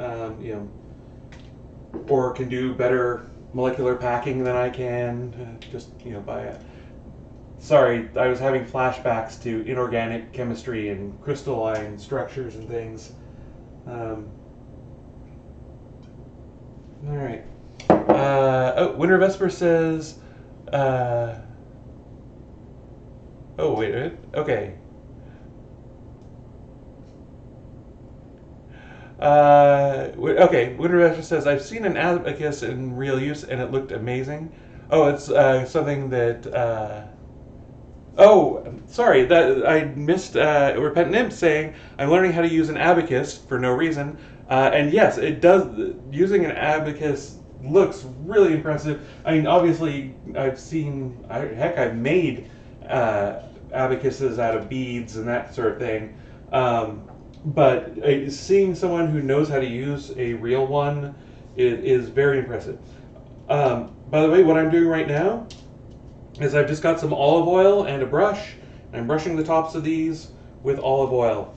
or can do better molecular packing than I can. Just by a. Sorry, I was having flashbacks to inorganic chemistry and crystalline structures and things. All right. Winter Vesper says. Wait a minute. Okay. Winter Vesper says, I've seen an abacus in real use and it looked amazing. Oh, it's something that. Sorry, that I missed. Repentant Imp saying, I'm learning how to use an abacus for no reason. And yes, it does. Using an abacus looks really impressive. I mean, obviously, I've made abacuses out of beads and that sort of thing. But seeing someone who knows how to use a real one is very impressive. By the way, what I'm doing right now is I've just got some olive oil and a brush. I'm brushing the tops of these with olive oil.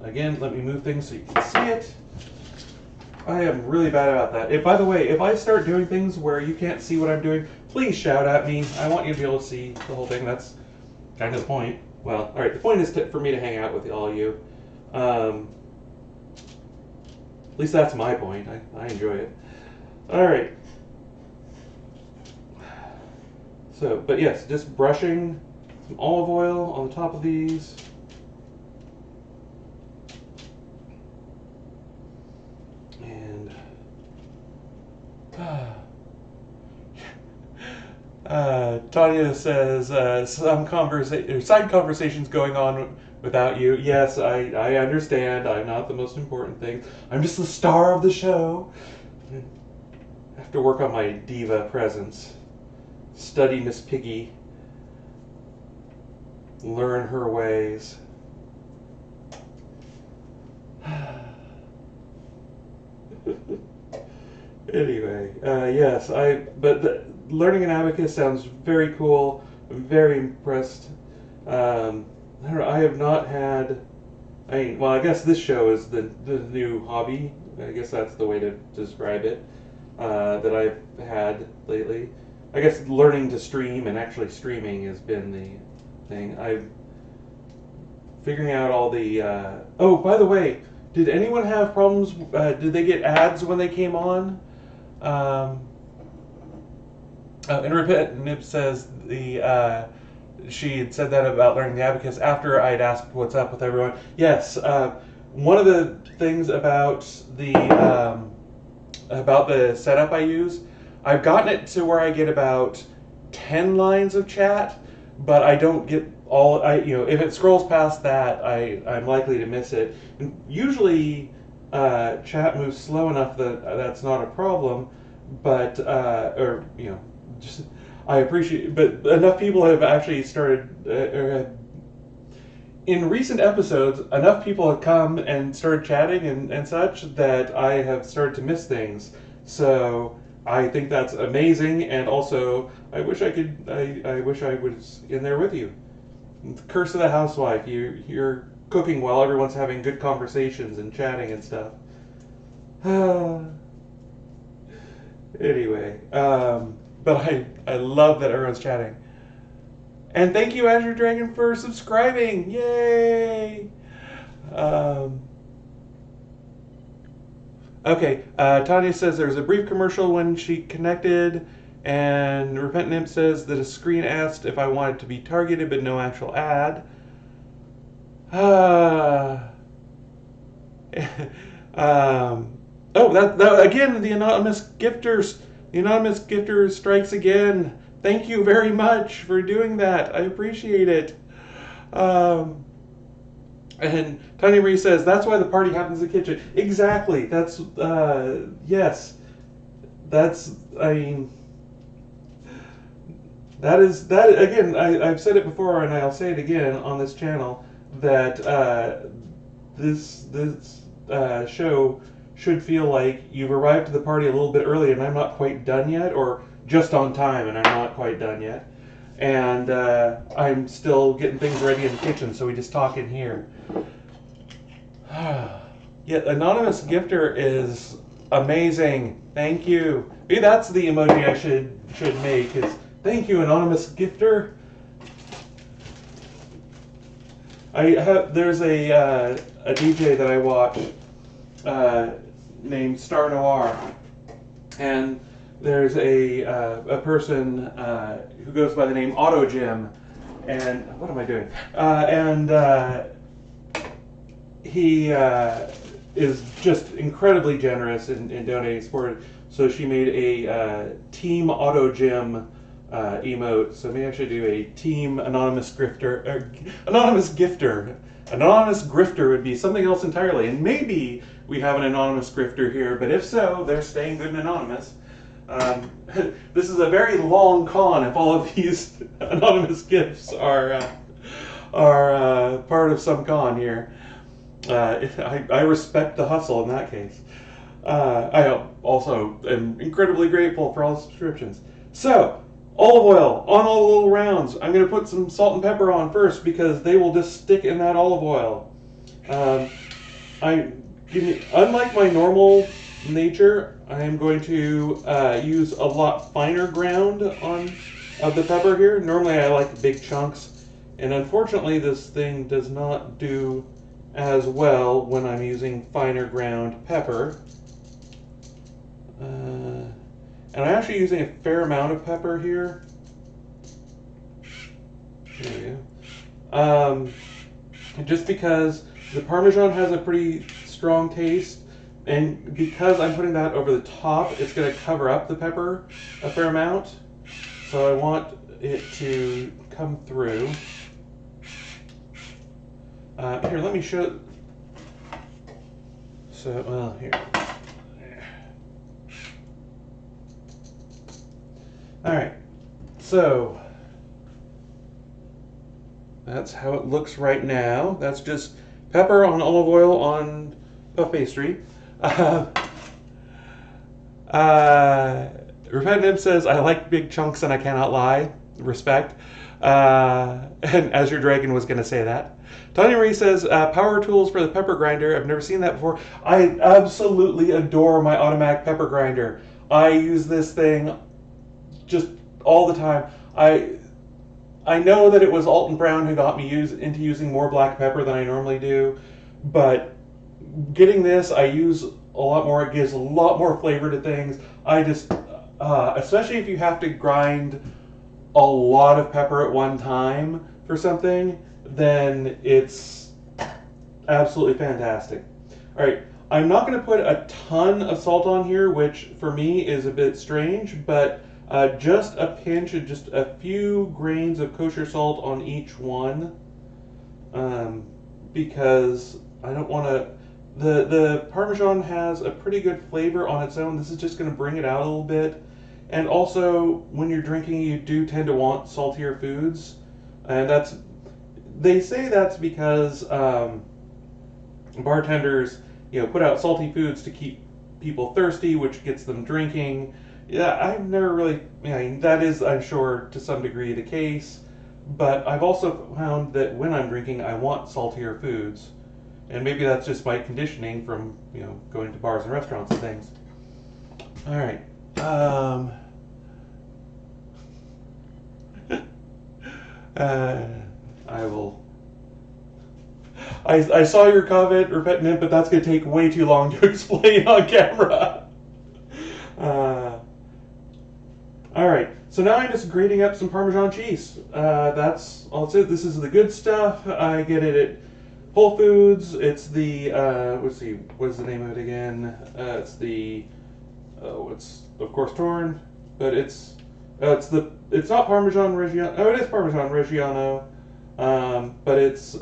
Again, let me move things so you can see it. I am really bad about that. By the way, if I start doing things where you can't see what I'm doing, please shout at me. I want you to be able to see the whole thing. That's kind of the point. Well, all right, the point is for me to hang out with all of you. At least that's my point. I enjoy it. All right. So, but yes, just brushing some olive oil on the top of these. And Tanya says some side conversations going on without you. Yes, I understand. I'm not the most important thing. I'm just the star of the show. I have to work on my diva presence. Study Miss Piggy. Learn her ways. Anyway, yes, learning an abacus sounds very cool. I'm very impressed. I have not had. I guess this show is the new hobby. I guess that's the way to describe it. That I've had lately. I guess learning to stream and actually streaming has been the thing. I'm figuring out all the. By the way, did anyone have problems? Did they get ads when they came on? And Repentant says she had said that about learning the abacus after I'd asked what's up with everyone. Yes, one of the things about the setup I use, I've gotten it to where I get about 10 lines of chat, but I don't get all. If it scrolls past that, I'm likely to miss it. And usually, chat moves slow enough that that's not a problem. But I appreciate. But enough people have actually started. In recent episodes, enough people have come and started chatting and such that I have started to miss things. So I think that's amazing, and also I wish I could. I wish I was in there with you. The curse of the housewife. You're cooking while everyone's having good conversations and chatting and stuff. Anyway, but I love that everyone's chatting. And thank you, Azure Dragon, for subscribing. Yay! Okay, Tanya says there was a brief commercial when she connected, and Repentant Imp says that a screen asked if I wanted to be targeted, but no actual ad. That again, the anonymous gifter strikes again. Thank you very much for doing that. I appreciate it. And Tanya Marie says, that's why the party happens in the kitchen. Exactly. That's, yes. That's, that again, I've said it before and I'll say it again on this channel, that this show should feel like you've arrived to the party a little bit early and I'm not quite done yet, or just on time and I'm not quite done yet. And I'm still getting things ready in the kitchen, so we just talk in here. Yeah, anonymous gifter is amazing. Thank you. Maybe that's the emoji I should make. Is thank you, anonymous gifter. There's a DJ that I watch named Star Noir, and there's a person who goes by the name Auto Jim, and what am I doing? He is just incredibly generous in donating support. So she made a Team Auto Gym emote. So maybe I should do a Team Anonymous Grifter. Anonymous Gifter. Anonymous Grifter would be something else entirely. And maybe we have an anonymous grifter here, but if so, they're staying good and anonymous. This is a very long con if all of these anonymous gifts are part of some con here. I respect the hustle in that case. I also am incredibly grateful for all the subscriptions. So, olive oil on all the little rounds. I'm going to put some salt and pepper on first because they will just stick in that olive oil. Unlike my normal nature, I am going to use a lot finer ground of the pepper here. Normally I like big chunks, and unfortunately this thing does not do as well when I'm using finer ground pepper. And I'm actually using a fair amount of pepper here. There we go. Just because the Parmesan has a pretty strong taste, and because I'm putting that over the top, it's going to cover up the pepper a fair amount. So I want it to come through. Here, let me show. So, well, here. All right. So that's how it looks right now. That's just pepper on olive oil on puff pastry. Repetitive says, I like big chunks and I cannot lie. Respect. And Azure Dragon was going to say that. Tanya Marie says, power tools for the pepper grinder. I've never seen that before. I absolutely adore my automatic pepper grinder. I use this thing just all the time. I know that it was Alton Brown who got me into using more black pepper than I normally do, but getting this, I use a lot more. It gives a lot more flavor to things. I just, especially if you have to grind a lot of pepper at one time for something, then it's absolutely fantastic. All right, I'm not going to put a ton of salt on here, which for me is a bit strange, but just a pinch and just a few grains of kosher salt on each one, because I don't want to. The Parmesan has a pretty good flavor on its own. This is just going to bring it out a little bit. And also, when you're drinking, you do tend to want saltier foods, and they say that's because bartenders, put out salty foods to keep people thirsty, which gets them drinking. Yeah, I've never really, that is, I'm sure, to some degree the case, but I've also found that when I'm drinking, I want saltier foods, and maybe that's just my conditioning from, going to bars and restaurants and things. All right. I saw your comment, Repentant, but that's going to take way too long to explain on camera. All right, so now I'm just grating up some Parmesan cheese. That's all it is. This is the good stuff. I get it at Whole Foods. It's the, let's see, what's the name of it again? It's the, it's of course Torn, but it's not Parmesan Reggiano. Oh, it is Parmesan Reggiano, but it's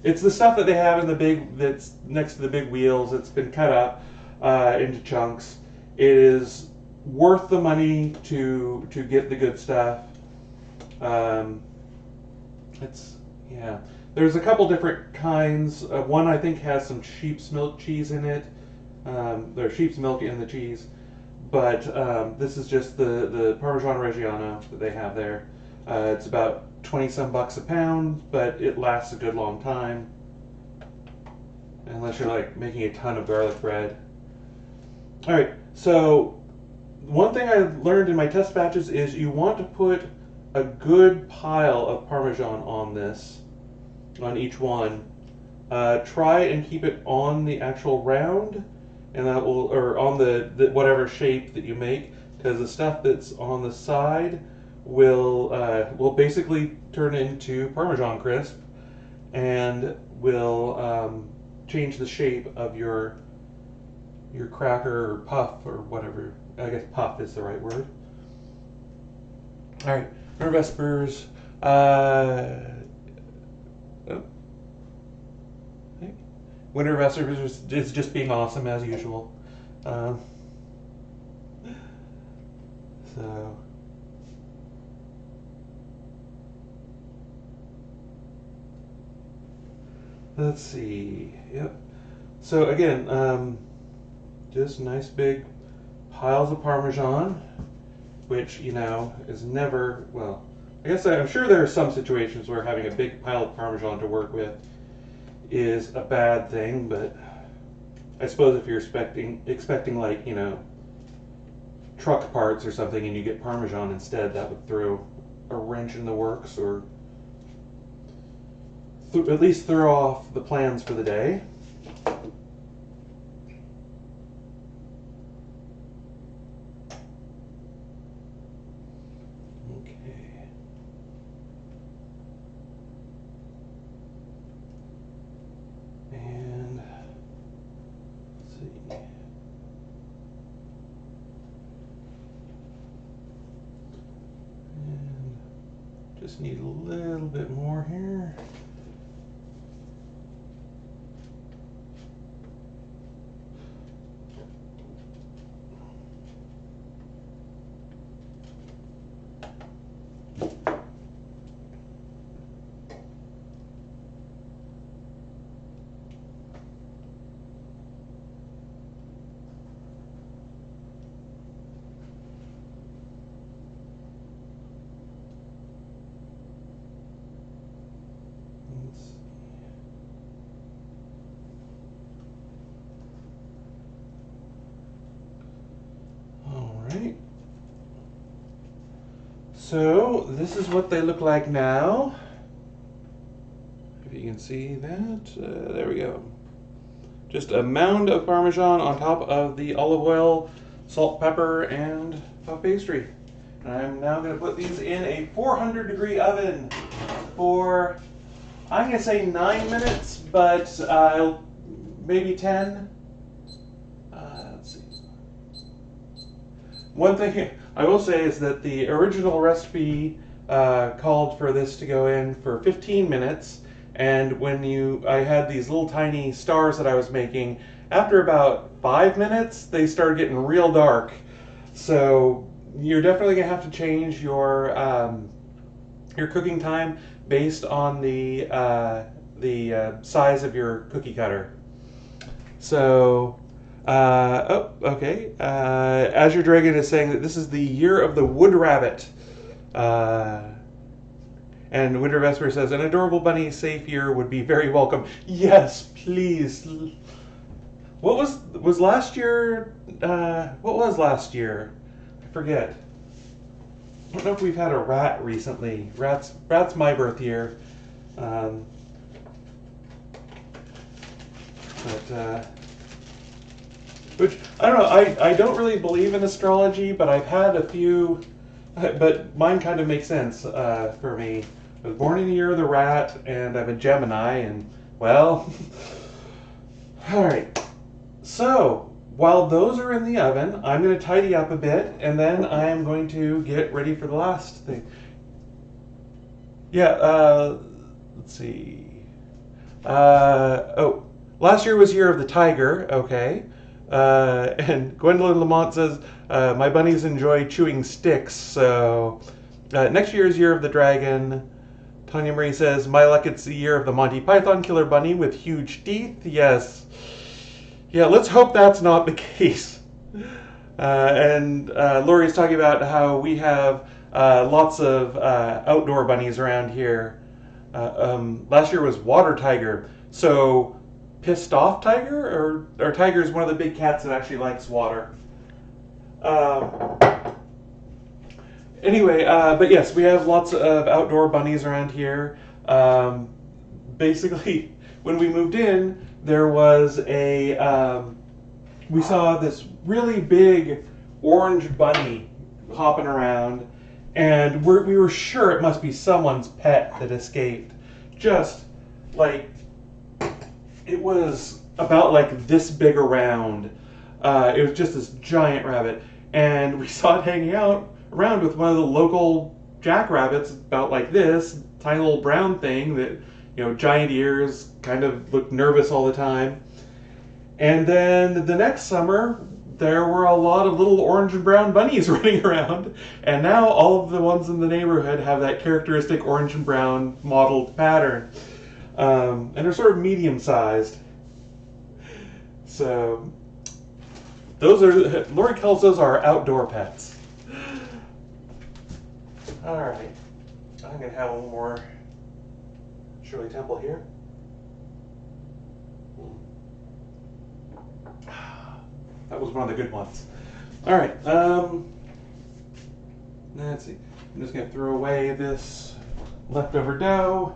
it's the stuff that they have in the that's next to the big wheels. It's been cut up into chunks. It is worth the money to get the good stuff. There's a couple different kinds. One I think has some sheep's milk cheese in it. There's sheep's milk in the cheese, but this is just the Parmesan Reggiano that they have there. It's about 20 some bucks a pound, but it lasts a good long time. Unless you're like making a ton of garlic bread. Alright, so one thing I learned in my test batches is you want to put a good pile of Parmesan on this, on each one. Try and keep it on the actual round, and that will, or on the whatever shape that you make, because the stuff that's on the side will basically turn into Parmesan crisp, and will change the shape of your cracker or puff or whatever. I guess puff is the right word. All right, Winter Vespers. Winter Vespers is just being awesome as usual. So. Let's see. Yep. So again, just nice big piles of Parmesan, which, you know, is never, well, I guess I'm sure there are some situations where having a big pile of Parmesan to work with is a bad thing, but I suppose if you're expecting like, you know, truck parts or something and you get Parmesan instead, that would throw a wrench in the works, or at least throw off the plans for the day. Okay. And let's see. And just need a little bit more here. So this is what they look like now. If you can see that, there we go. Just a mound of Parmesan on top of the olive oil, salt, pepper, and puff pastry. And I'm now going to put these in a 400-degree oven for, I'm going to say 9 minutes, but maybe 10. Let's see. One thing I will say is that the original recipe called for this to go in for 15 minutes, and when I had these little tiny stars that I was making, after about 5 minutes, they started getting real dark. So you're definitely gonna have to change your cooking time based on the size of your cookie cutter. So. Okay. Azure Dragon is saying that this is the year of the wood rabbit. And Winter Vesper says, an adorable bunny safe here would be very welcome. Yes, please. What was last year? What was last year? I forget. I don't know if we've had a rat recently. Rat's my birth year. Which, I don't know, I don't really believe in astrology, but I've had a few, but mine kind of makes sense for me. I was born in the year of the rat, and I'm a Gemini, and, well, alright. So, while those are in the oven, I'm going to tidy up a bit, and then I'm going to get ready for the last thing. Yeah, let's see. Last year was Year of the Tiger, okay. And Gwendolyn Lamont says, my bunnies enjoy chewing sticks, so next year is Year of the Dragon. Tanya Marie says, my luck, it's the year of the Monty Python Killer Bunny with huge teeth. Yes. Yeah, let's hope that's not the case. And Lori's talking about how we have Lots of outdoor bunnies around here. Last year was water tiger. So pissed off tiger, or tiger is one of the big cats that actually likes water. Um, Anyway, but yes, we have lots of outdoor bunnies around here. Basically, when we moved in, there was we saw this really big orange bunny hopping around, and we were sure it must be someone's pet that escaped. Just like, it was about like this big around. It was just this giant rabbit, and we saw it hanging out around with one of the local jackrabbits about like this, tiny little brown thing that, giant ears, kind of looked nervous all the time. And then the next summer, there were a lot of little orange and brown bunnies running around, and now all of the ones in the neighborhood have that characteristic orange and brown mottled pattern. And they're sort of medium-sized. So, Lori calls those our outdoor pets. Alright, I'm going to have a little more Shirley Temple here. That was one of the good ones. Alright, let's see. I'm just going to throw away this leftover dough,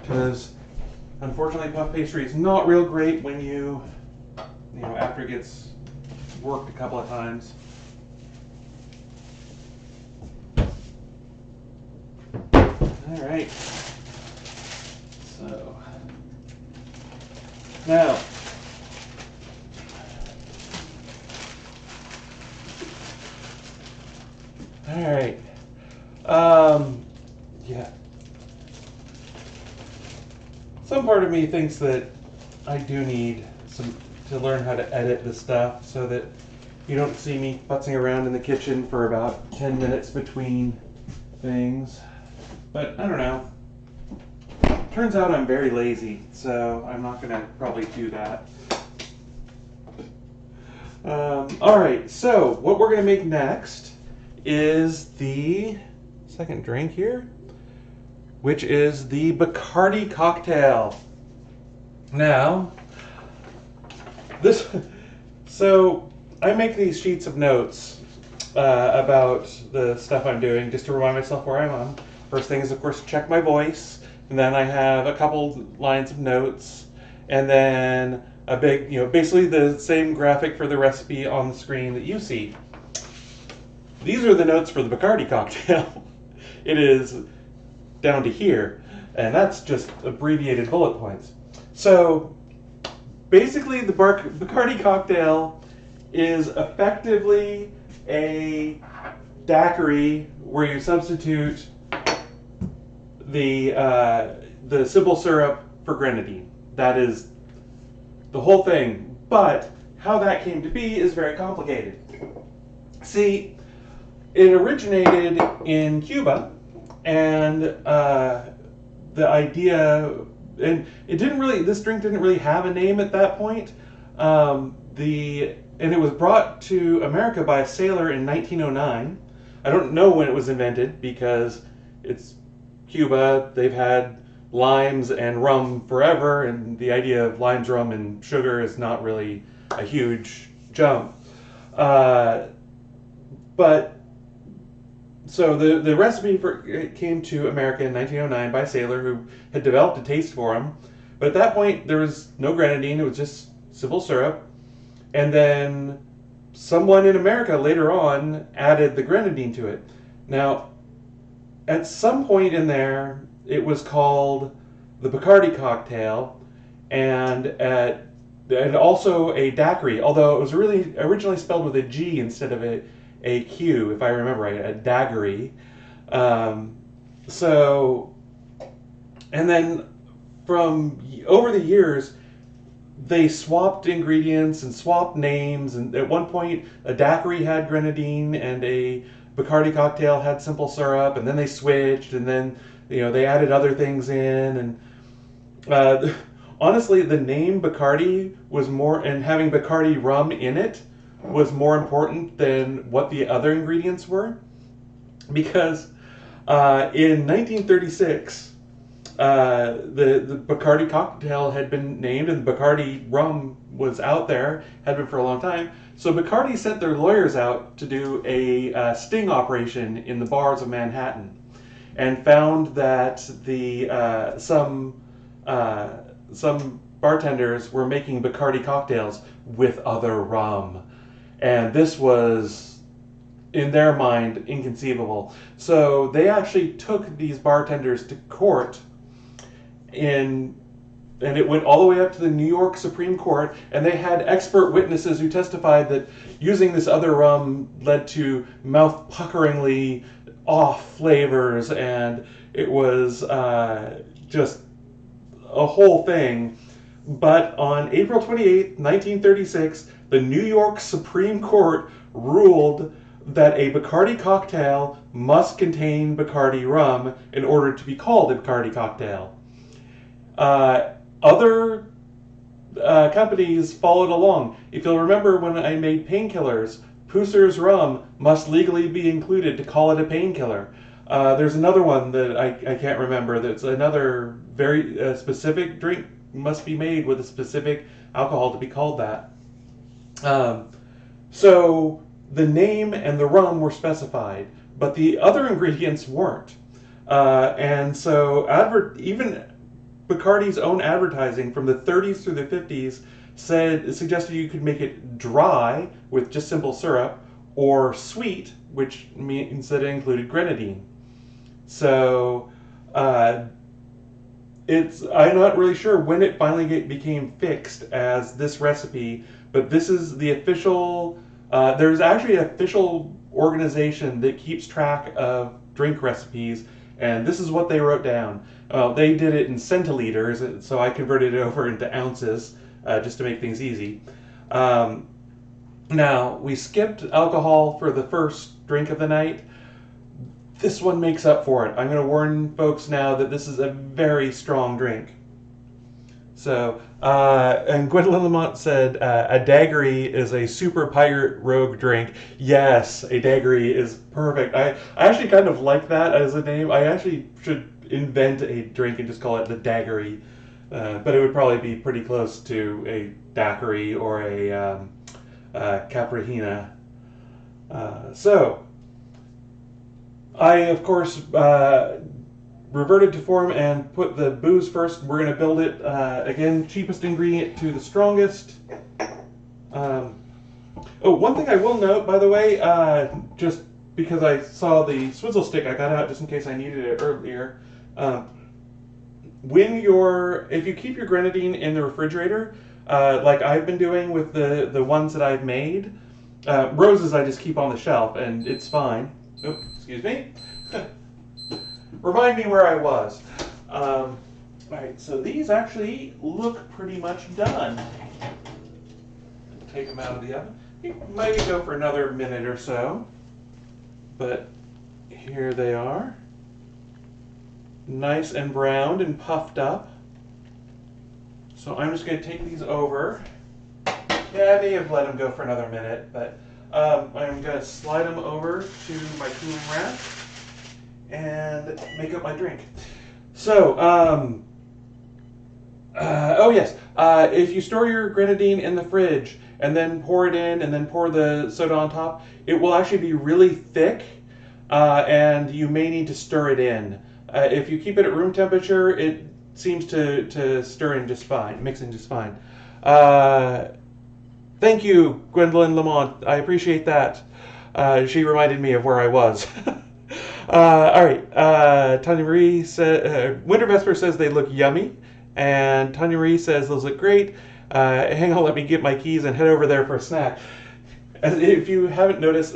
because unfortunately puff pastry is not real great when after it gets worked a couple of times. All right. So now, all right. Yeah. Some part of me thinks that I do need to learn how to edit the stuff so that you don't see me putzing around in the kitchen for about 10 minutes between things. But I don't know. Turns out I'm very lazy, so I'm not going to probably do that. Alright, so what we're going to make next is the second drink here, which is the Bacardi cocktail. Now, so I make these sheets of notes about the stuff I'm doing just to remind myself where I'm on. First thing is, of course, check my voice, and then I have a couple lines of notes, and then a big, basically the same graphic for the recipe on the screen that you see. These are the notes for the Bacardi cocktail. It is down to here, and that's just abbreviated bullet points. So, basically, the Bacardi cocktail is effectively a daiquiri where you substitute the simple syrup for grenadine. That is the whole thing. But how that came to be is very complicated. See, it originated in Cuba, and the idea, and this drink didn't really have a name at that point. And it was brought to America by a sailor in 1909. I don't know when it was invented because it's Cuba. They've had limes and rum forever, and the idea of limes, rum, and sugar is not really a huge jump. But so the recipe it came to America in 1909 by a sailor who had developed a taste for them. But at that point, there was no grenadine. It was just simple syrup. And then someone in America later on added the grenadine to it. Now, at some point in there, it was called the Bacardi cocktail, and also a daiquiri, although it was really originally spelled with a G instead of a Q, if I remember right, a daiquiri. And then from over the years, they swapped ingredients and swapped names, and at one point, a daiquiri had grenadine and a Bacardi cocktail had simple syrup, and then they switched, and then they added other things in, and honestly, the name Bacardi was more, and having Bacardi rum in it was more important than what the other ingredients were. because in 1936, the Bacardi cocktail had been named, and Bacardi rum was out there, had been for a long time. So Bacardi sent their lawyers out to do a sting operation in the bars of Manhattan, and found that the some bartenders were making Bacardi cocktails with other rum, and this was, in their mind, inconceivable. So they actually took these bartenders to court in and it went all the way up to the New York Supreme Court, and they had expert witnesses who testified that using this other rum led to mouth-puckeringly off flavors, and it was just a whole thing. But on April 28th, 1936, the New York Supreme Court ruled that a Bacardi cocktail must contain Bacardi rum in order to be called a Bacardi cocktail. Other companies followed along. If you'll remember when I made painkillers, Pusser's rum must legally be included to call it a painkiller. There's another one that I can't remember. That's another very specific drink must be made with a specific alcohol to be called that. So the name and the rum were specified, but the other ingredients weren't. And so even Bacardi's own advertising from the 30s through the 50s suggested you could make it dry with just simple syrup, or sweet, which means that it included grenadine. So I'm not really sure when it finally became fixed as this recipe, but this is the official. There's actually an official organization that keeps track of drink recipes, and this is what they wrote down. They did it in centiliters, so I converted it over into ounces just to make things easy. Now, we skipped alcohol for the first drink of the night. This one makes up for it. I'm going to warn folks now that this is a very strong drink. So, and Gwendolyn Lamont said, a daiquiri is a super pirate rogue drink. Yes, a daiquiri is perfect. I actually kind of like that as a name. I actually should invent a drink and just call it the daiquiri. But it would probably be pretty close to a daiquiri or a caprihina. So, I, of course, reverted to form and put the booze first. We're going to build it, again, cheapest ingredient to the strongest. Oh, one thing I will note, by the way, just because I saw the swizzle stick I got out just in case I needed it earlier. If you keep your grenadine in the refrigerator, like I've been doing with the ones that I've made, roses I just keep on the shelf and it's fine. Oh, excuse me. Remind me where I was. Alright, so these actually look pretty much done. Take them out of the oven. You maybe go for another minute or so. But here they are. Nice and browned and puffed up. So I'm just going to take these over. Yeah, I may have let them go for another minute, but I'm going to slide them over to my cooling rack and make up my drink. So, oh yes, if you store your grenadine in the fridge and then pour it in and then pour the soda on top, it will actually be really thick, and you may need to stir it in. If you keep it at room temperature, it seems to stir in just fine, mix in just fine. Thank you, Gwendolyn Lamont. I appreciate that. She reminded me of where I was. All right. Tanya Marie said, Winter Vesper says they look yummy, and Tanya Marie says those look great. Hang on, let me get my keys and head over there for a snack. As if you haven't noticed,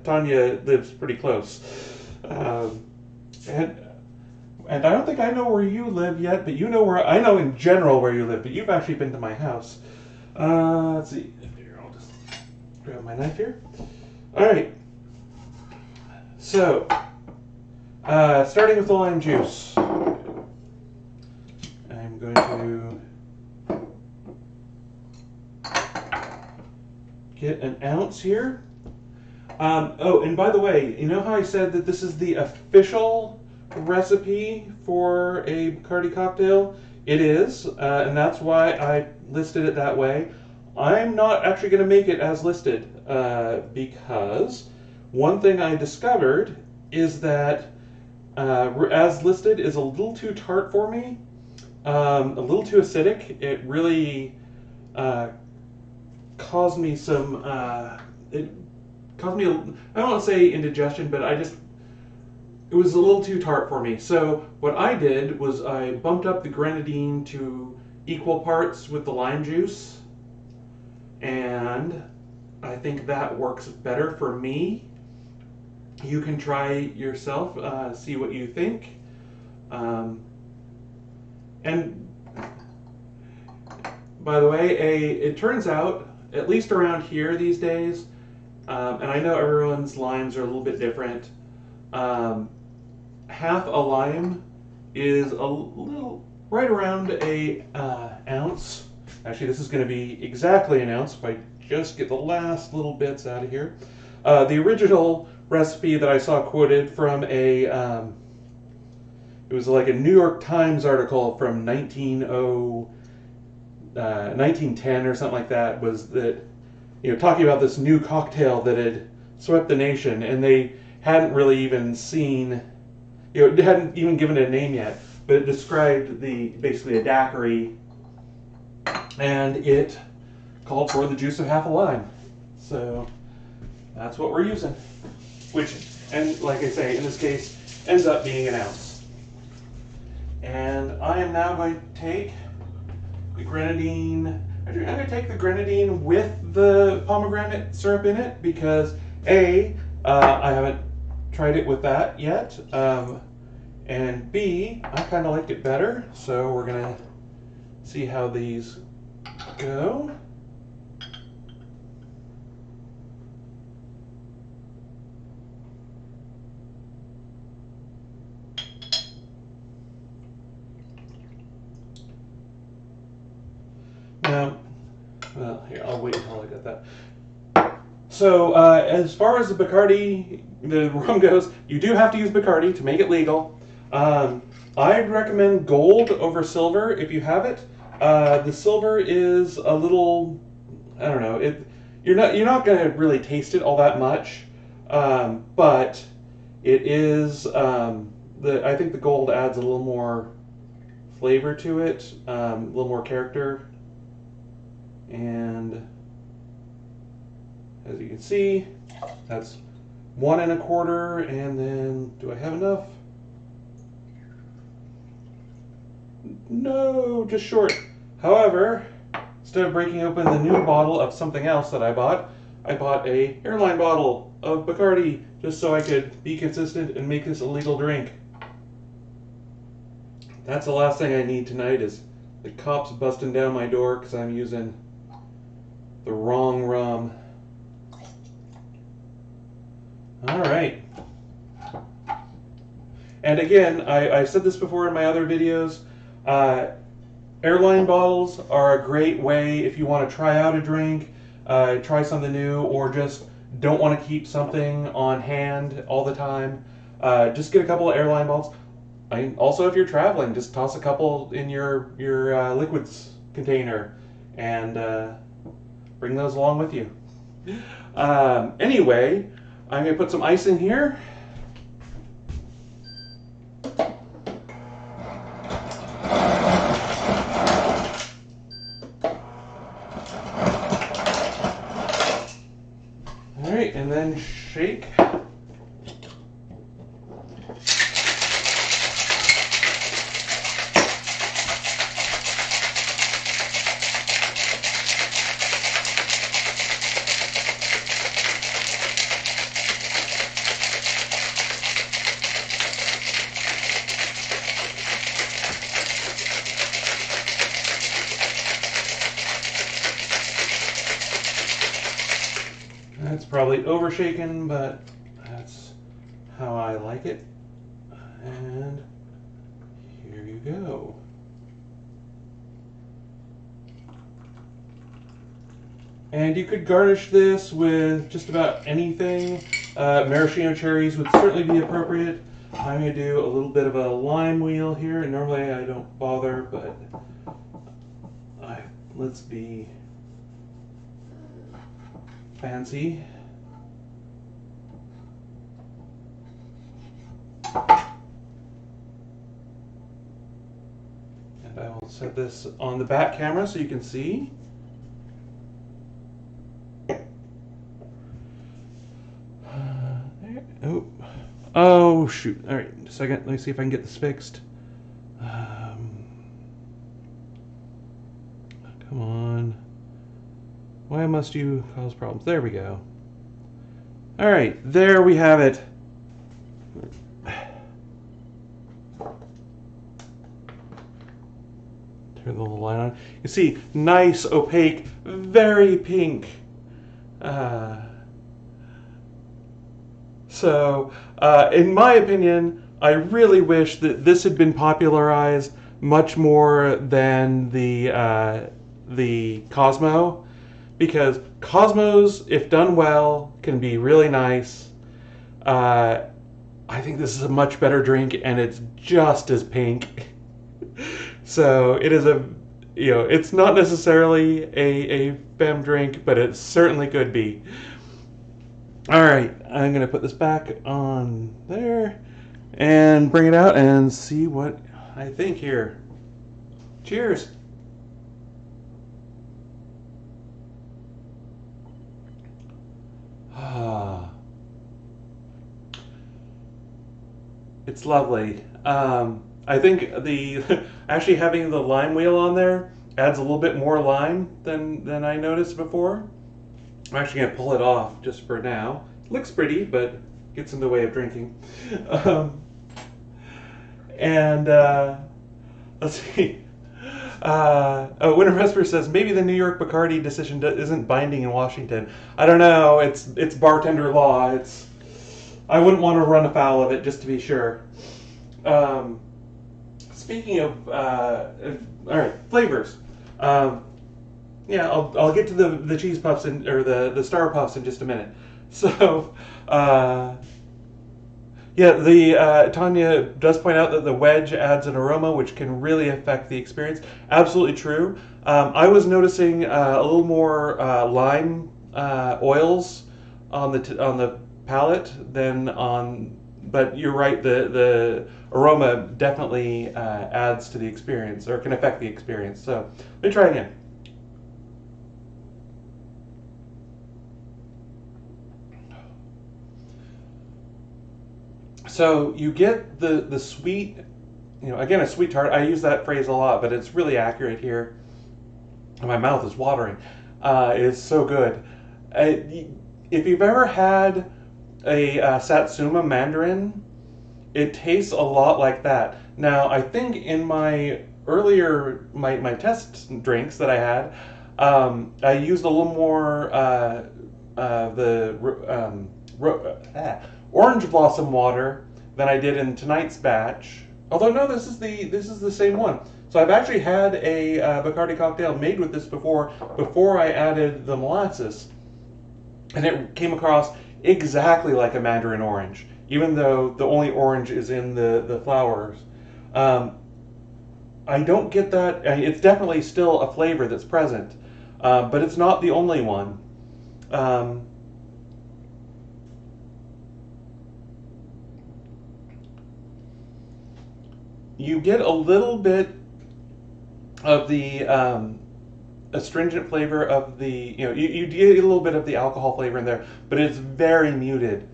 Tanya lives pretty close, and I don't think I know where you live yet, but you know where I know in general where you live, but you've actually been to my house. Let's see. Here, I'll just grab my knife here. All right. So, starting with the lime juice, I'm going to get an ounce here. Oh, and by the way, you know how I said that this is the official recipe for a Bacardi cocktail? It is, and that's why I listed it that way. I'm not actually going to make it as listed because one thing I discovered is that as listed is a little too tart for me, a little too acidic. It really uh, caused me some. It caused me. I don't want to say indigestion, but it was a little too tart for me. So what I did was I bumped up the grenadine to equal parts with the lime juice, and I think that works better for me. You can try yourself, see what you think. Um, and by the way, it turns out, at least around here these days, and I know everyone's limes are a little bit different. Um, half a lime is a little right around a ounce. Actually, this is going to be exactly an ounce if I just get the last little bits out of here. The original recipe that I saw quoted from it was like a New York Times article from 1910 or something like that, was that, talking about this new cocktail that had swept the nation, and they hadn't really even seen, it hadn't even given it a name yet, but it described basically a daiquiri, and it called for the juice of half a lime. So that's what we're using, which, and like I say, in this case, ends up being an ounce. And I am now going to take the grenadine. I'm going to take the grenadine with the pomegranate syrup in it because I haven't tried it with that yet, and B, I kind of liked it better. So we're going to see how these go. Now, well, here, I'll wait until I get that. So, as far as the Bacardi, the rum goes, you do have to use Bacardi to make it legal. I'd recommend gold over silver if you have it. The silver is a little, I don't know, you're not going to really taste it all that much, but it is I think the gold adds a little more flavor to it, a little more character. And as you can see, that's 1 1/4, and then do I have enough? No, just short. However, instead of breaking open the new bottle of something else that I bought a airline bottle of Bacardi just so I could be consistent and make this a legal drink. That's the last thing I need tonight is the cops busting down my door because I'm using the wrong rum. All right. And again, I said this before in my other videos, airline bottles are a great way if you want to try out a drink, try something new, or just don't want to keep something on hand all the time. Just get a couple of airline bottles. Also, if you're traveling, just toss a couple in your liquids container and bring those along with you. Anyway, I'm going to put some ice in here. All right, and then shake. That's probably overshaken, but that's how I like it. And here you go. And you could garnish this with just about anything. Maraschino cherries would certainly be appropriate. I'm going to do a little bit of a lime wheel here. And normally I don't bother, but let's be fancy. And I will set this on the back camera so you can see. Oh, shoot. All right, a second. Let me see if I can get this fixed. Come on. Why must you cause problems? There we go. All right, there we have it. Turn the little light on. You see, nice, opaque, very pink. So, in my opinion, I really wish that this had been popularized much more than the Cosmo, because Cosmos, if done well, can be really nice. I think this is a much better drink, and it's just as pink. So it is it's not necessarily a femme drink, but it certainly could be. All right, I'm going to put this back on there and bring it out and see what I think here. Cheers. It's lovely. I think actually having the lime wheel on there adds a little bit more lime than I noticed before. I'm actually going to pull it off just for now. It looks pretty, but gets in the way of drinking. Let's see. Winter Vesper says, maybe the New York Bacardi decision isn't binding in Washington. I don't know. It's bartender law. I wouldn't want to run afoul of it, just to be sure. Speaking of, all right, flavors. Yeah, I'll get to the cheese puffs or the star puffs in just a minute. So, yeah, Tanya does point out that the wedge adds an aroma which can really affect the experience. Absolutely true. I was noticing a little more lime oils on the palate than on. But you're right. The aroma definitely adds to the experience, or can affect the experience. So let me try again. So you get the sweet, again, a sweet tart. I use that phrase a lot, but it's really accurate here. My mouth is watering. It is so good. If you've ever had a Satsuma mandarin, it tastes a lot like that. Now, I think in my earlier, my test drinks that I had, I used a little more orange blossom water than I did in tonight's batch. Although no, this is the same one. So I've actually had a Bacardi cocktail made with this before I added the molasses, and it came across exactly like a mandarin orange, even though the only orange is in the flowers. I don't get that. It's definitely still a flavor that's present, but it's not the only one. You get a little bit of the astringent flavor of the, you get a little bit of the alcohol flavor in there, but it's very muted.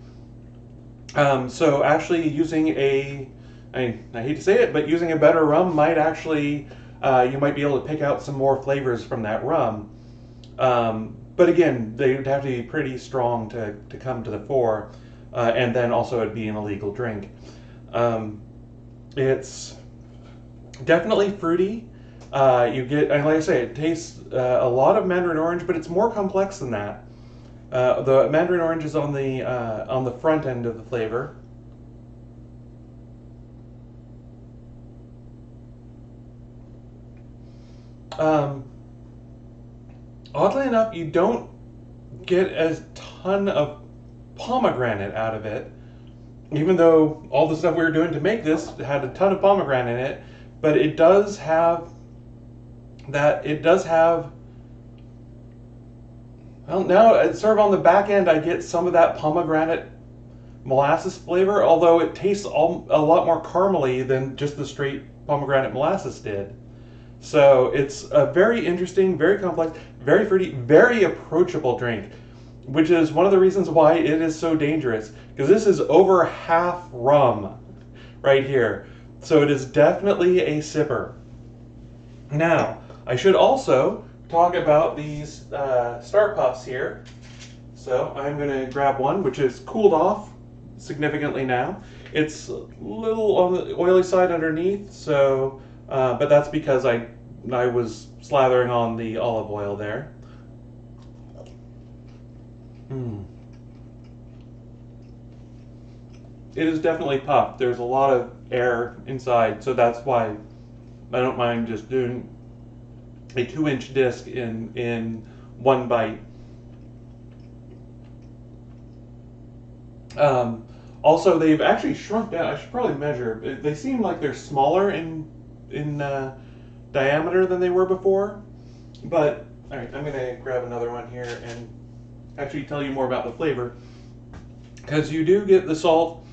So actually using I hate to say it, but using a better rum might actually, you might be able to pick out some more flavors from that rum. But again, they would have to be pretty strong to come to the fore, and then also it'd be an illegal drink. It's definitely fruity. You get, and like I say, it tastes a lot of mandarin orange, but it's more complex than that. The mandarin orange is on the front end of the flavor. Oddly enough, you don't get a ton of pomegranate out of it, even though all the stuff we were doing to make this had a ton of pomegranate in it. But it does have well, now it's sort of on the back end, I get some of that pomegranate molasses flavor, although it tastes a lot more caramely than just the straight pomegranate molasses did. So it's a very interesting, very complex, very fruity, very approachable drink, which is one of the reasons why it is so dangerous, because this is over half rum right here. So it is definitely a sipper. Now, I should also talk about these Star Puffs here. So I'm going to grab one, which is cooled off significantly now. It's a little on the oily side underneath, so but that's because I was slathering on the olive oil there. It is definitely puffed. There's a lot of air inside, so that's why I don't mind just doing a 2-inch disc in one bite. Also, they've actually shrunk down. I should probably measure. They seem like they're smaller in diameter than they were before. But all right, I'm gonna grab another one here and actually tell you more about the flavor, because you do get the salt.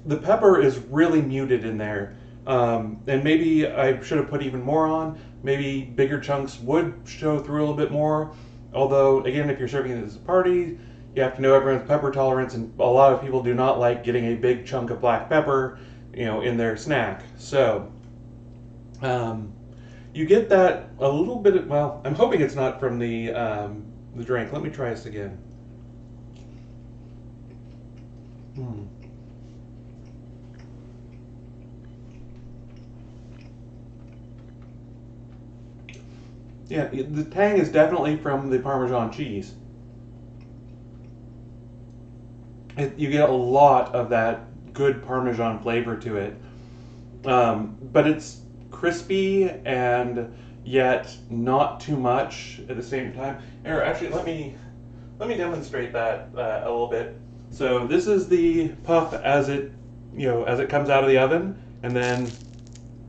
The pepper is really muted in there, and maybe I should have put even more on. Maybe bigger chunks would show through a little bit more. Although, again, if you're serving this at a party, you have to know everyone's pepper tolerance, and a lot of people do not like getting a big chunk of black pepper, in their snack. So, you get that a little bit of, well, I'm hoping it's not from the drink. Let me try this again. Yeah, the tang is definitely from the Parmesan cheese. You get a lot of that good Parmesan flavor to it, but it's crispy and yet not too much at the same time. Or actually, let me demonstrate that a little bit. So this is the puff as it comes out of the oven, and then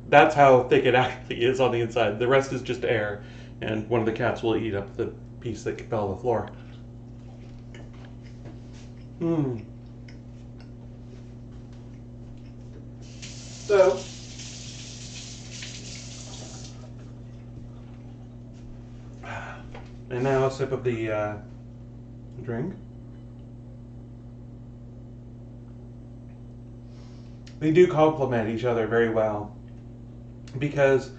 that's how thick it actually is on the inside. The rest is just air, and one of the cats will eat up the piece that fell on the floor. So, and now a sip of the drink. They do complement each other very well, because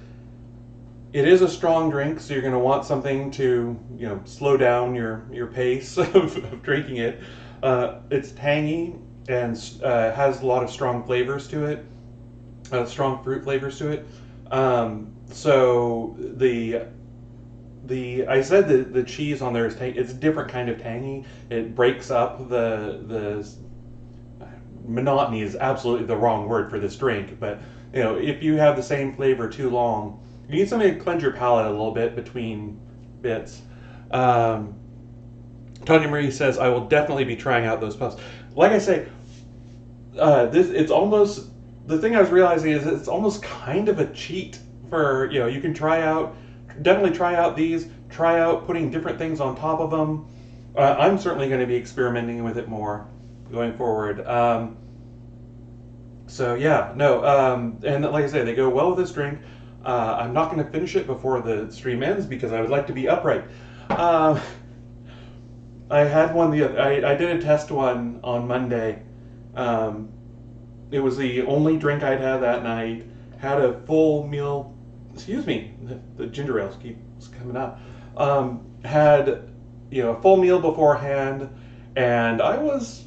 it is a strong drink, so you're going to want something to, slow down your pace of drinking it. It's tangy and has a lot of strong flavors to it, strong fruit flavors to it. So I said the cheese on there is tangy. It's a different kind of tangy. It breaks up the monotony is absolutely the wrong word for this drink, but if you have the same flavor too long, you need something to cleanse your palate a little bit between bits. Tanya Marie says, I will definitely be trying out those puffs. Like I say, it's almost, the thing I was realizing is it's almost kind of a cheat for, you can definitely try out these, try out putting different things on top of them. I'm certainly going to be experimenting with it more going forward. So yeah, no, and like I say, they go well with this drink. I'm not going to finish it before the stream ends because I would like to be upright. I had one I did a test one on Monday. It was the only drink I'd had that night. Had a full meal. Excuse me, the ginger ales keeps coming up. Had a full meal beforehand, and I was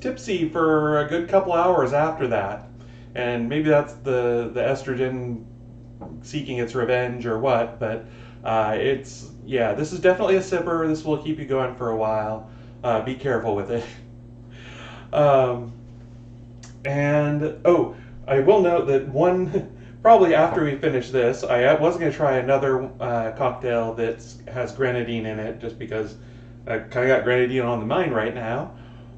tipsy for a good couple hours after that, and maybe that's the estrogen seeking its revenge or what, but this is definitely a sipper. This will keep you going for a while. Be careful with it. And I will note that probably after we finish this, I was going to try another cocktail that has grenadine in it, just because I kind of got Grenadine on the mind right now.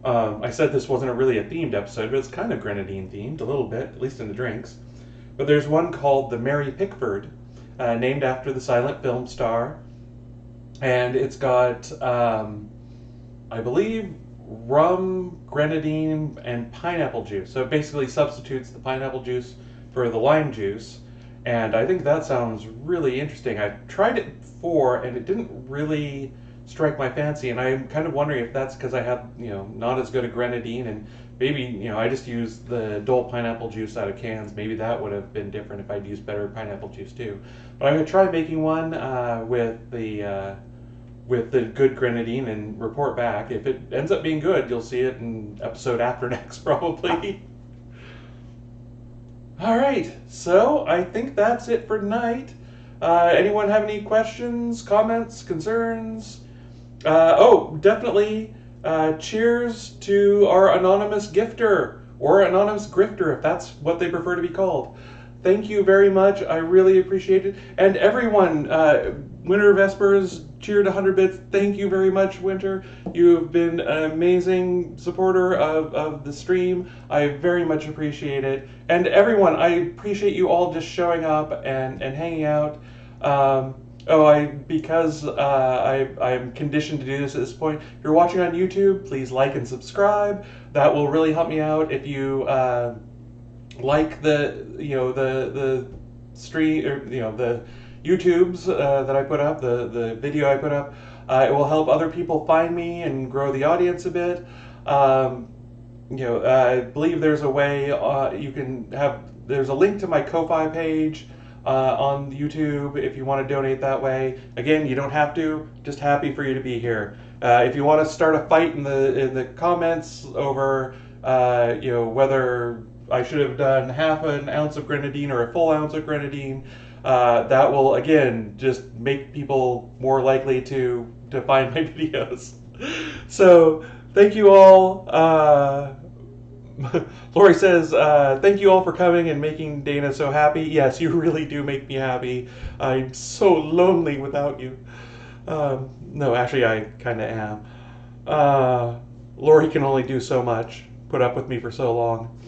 I said this wasn't really a themed episode, but it's kind of Grenadine themed a little bit, at least in the drinks. But there's one called the Mary Pickford, named after the silent film star, and it's got, I believe, rum, grenadine, and pineapple juice. So it basically substitutes the pineapple juice for the lime juice, and I think that sounds really interesting. I've tried it before, and it didn't really strike my fancy, and I'm kind of wondering if that's because I have, not as good a grenadine, and maybe, I just used the Dole pineapple juice out of cans. Maybe that would have been different if I'd used better pineapple juice too. But I'm going to try making one with the good grenadine and report back. If it ends up being good, you'll see it in episode after next, probably. All right, so I think that's it for tonight. Anyone have any questions, comments, concerns? Definitely cheers to our anonymous gifter, or anonymous grifter, if that's what they prefer to be called. Thank you very much. I really appreciate it. And everyone, Winter Vespers cheered 100 bits. Thank you very much, Winter. You've been an amazing supporter of the stream. I very much appreciate it. And everyone, I appreciate you all just showing up and hanging out. Because I'm conditioned to do this at this point. If you're watching on YouTube, please like and subscribe. That will really help me out. If you like the stream, or the YouTubes that I put up, the video I put up, it will help other people find me and grow the audience a bit. I believe there's a way there's a link to my Ko-Fi page on YouTube if you want to donate that way. Again, you don't have to. Just happy for you to be here. If you want to start a fight in the comments over whether I should have done half an ounce of grenadine or a full ounce of grenadine, that will again just make people more likely to find my videos. So thank you all. Lori says, thank you all for coming and making Dana so happy. Yes, you really do make me happy. I'm so lonely without you. No, actually, I kind of am. Lori can only do so much, put up with me for so long.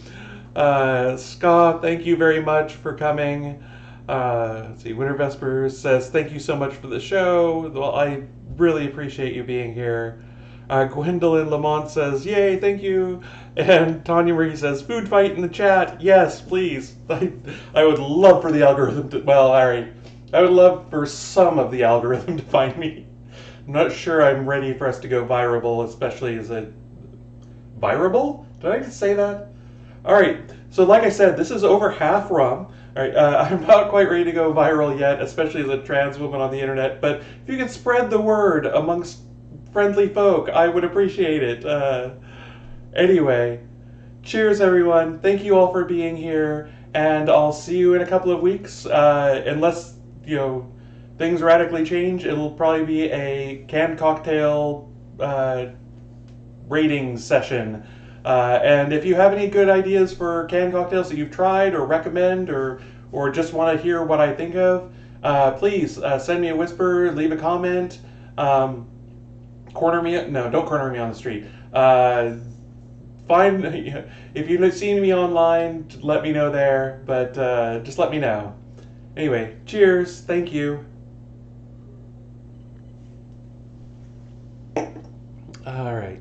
Scott, thank you very much for coming. Let's see, Winter Vespers says, thank you so much for the show. Well, I really appreciate you being here. Gwendolyn Lamont says, yay, thank you. And Tanya Marie says, food fight in the chat. Yes, please. I would love for the algorithm to, I would love for some of the algorithm to find me. I'm not sure I'm ready for us to go viral, especially as a... Viral? Did I just say that? All right, so like I said, this is over half rum. All right, I'm not quite ready to go viral yet, especially as a trans woman on the internet, but if you could spread the word amongst friendly folk, I would appreciate it. Anyway, cheers everyone. Thank you all for being here, and I'll see you in a couple of weeks. Unless, things radically change, it'll probably be a canned cocktail rating session. And if you have any good ideas for canned cocktails that you've tried or recommend or just want to hear what I think of, please send me a whisper, leave a comment. Don't corner me on the street. If you've seen me online, let me know there, but just let me know. Anyway, cheers, thank you. All right.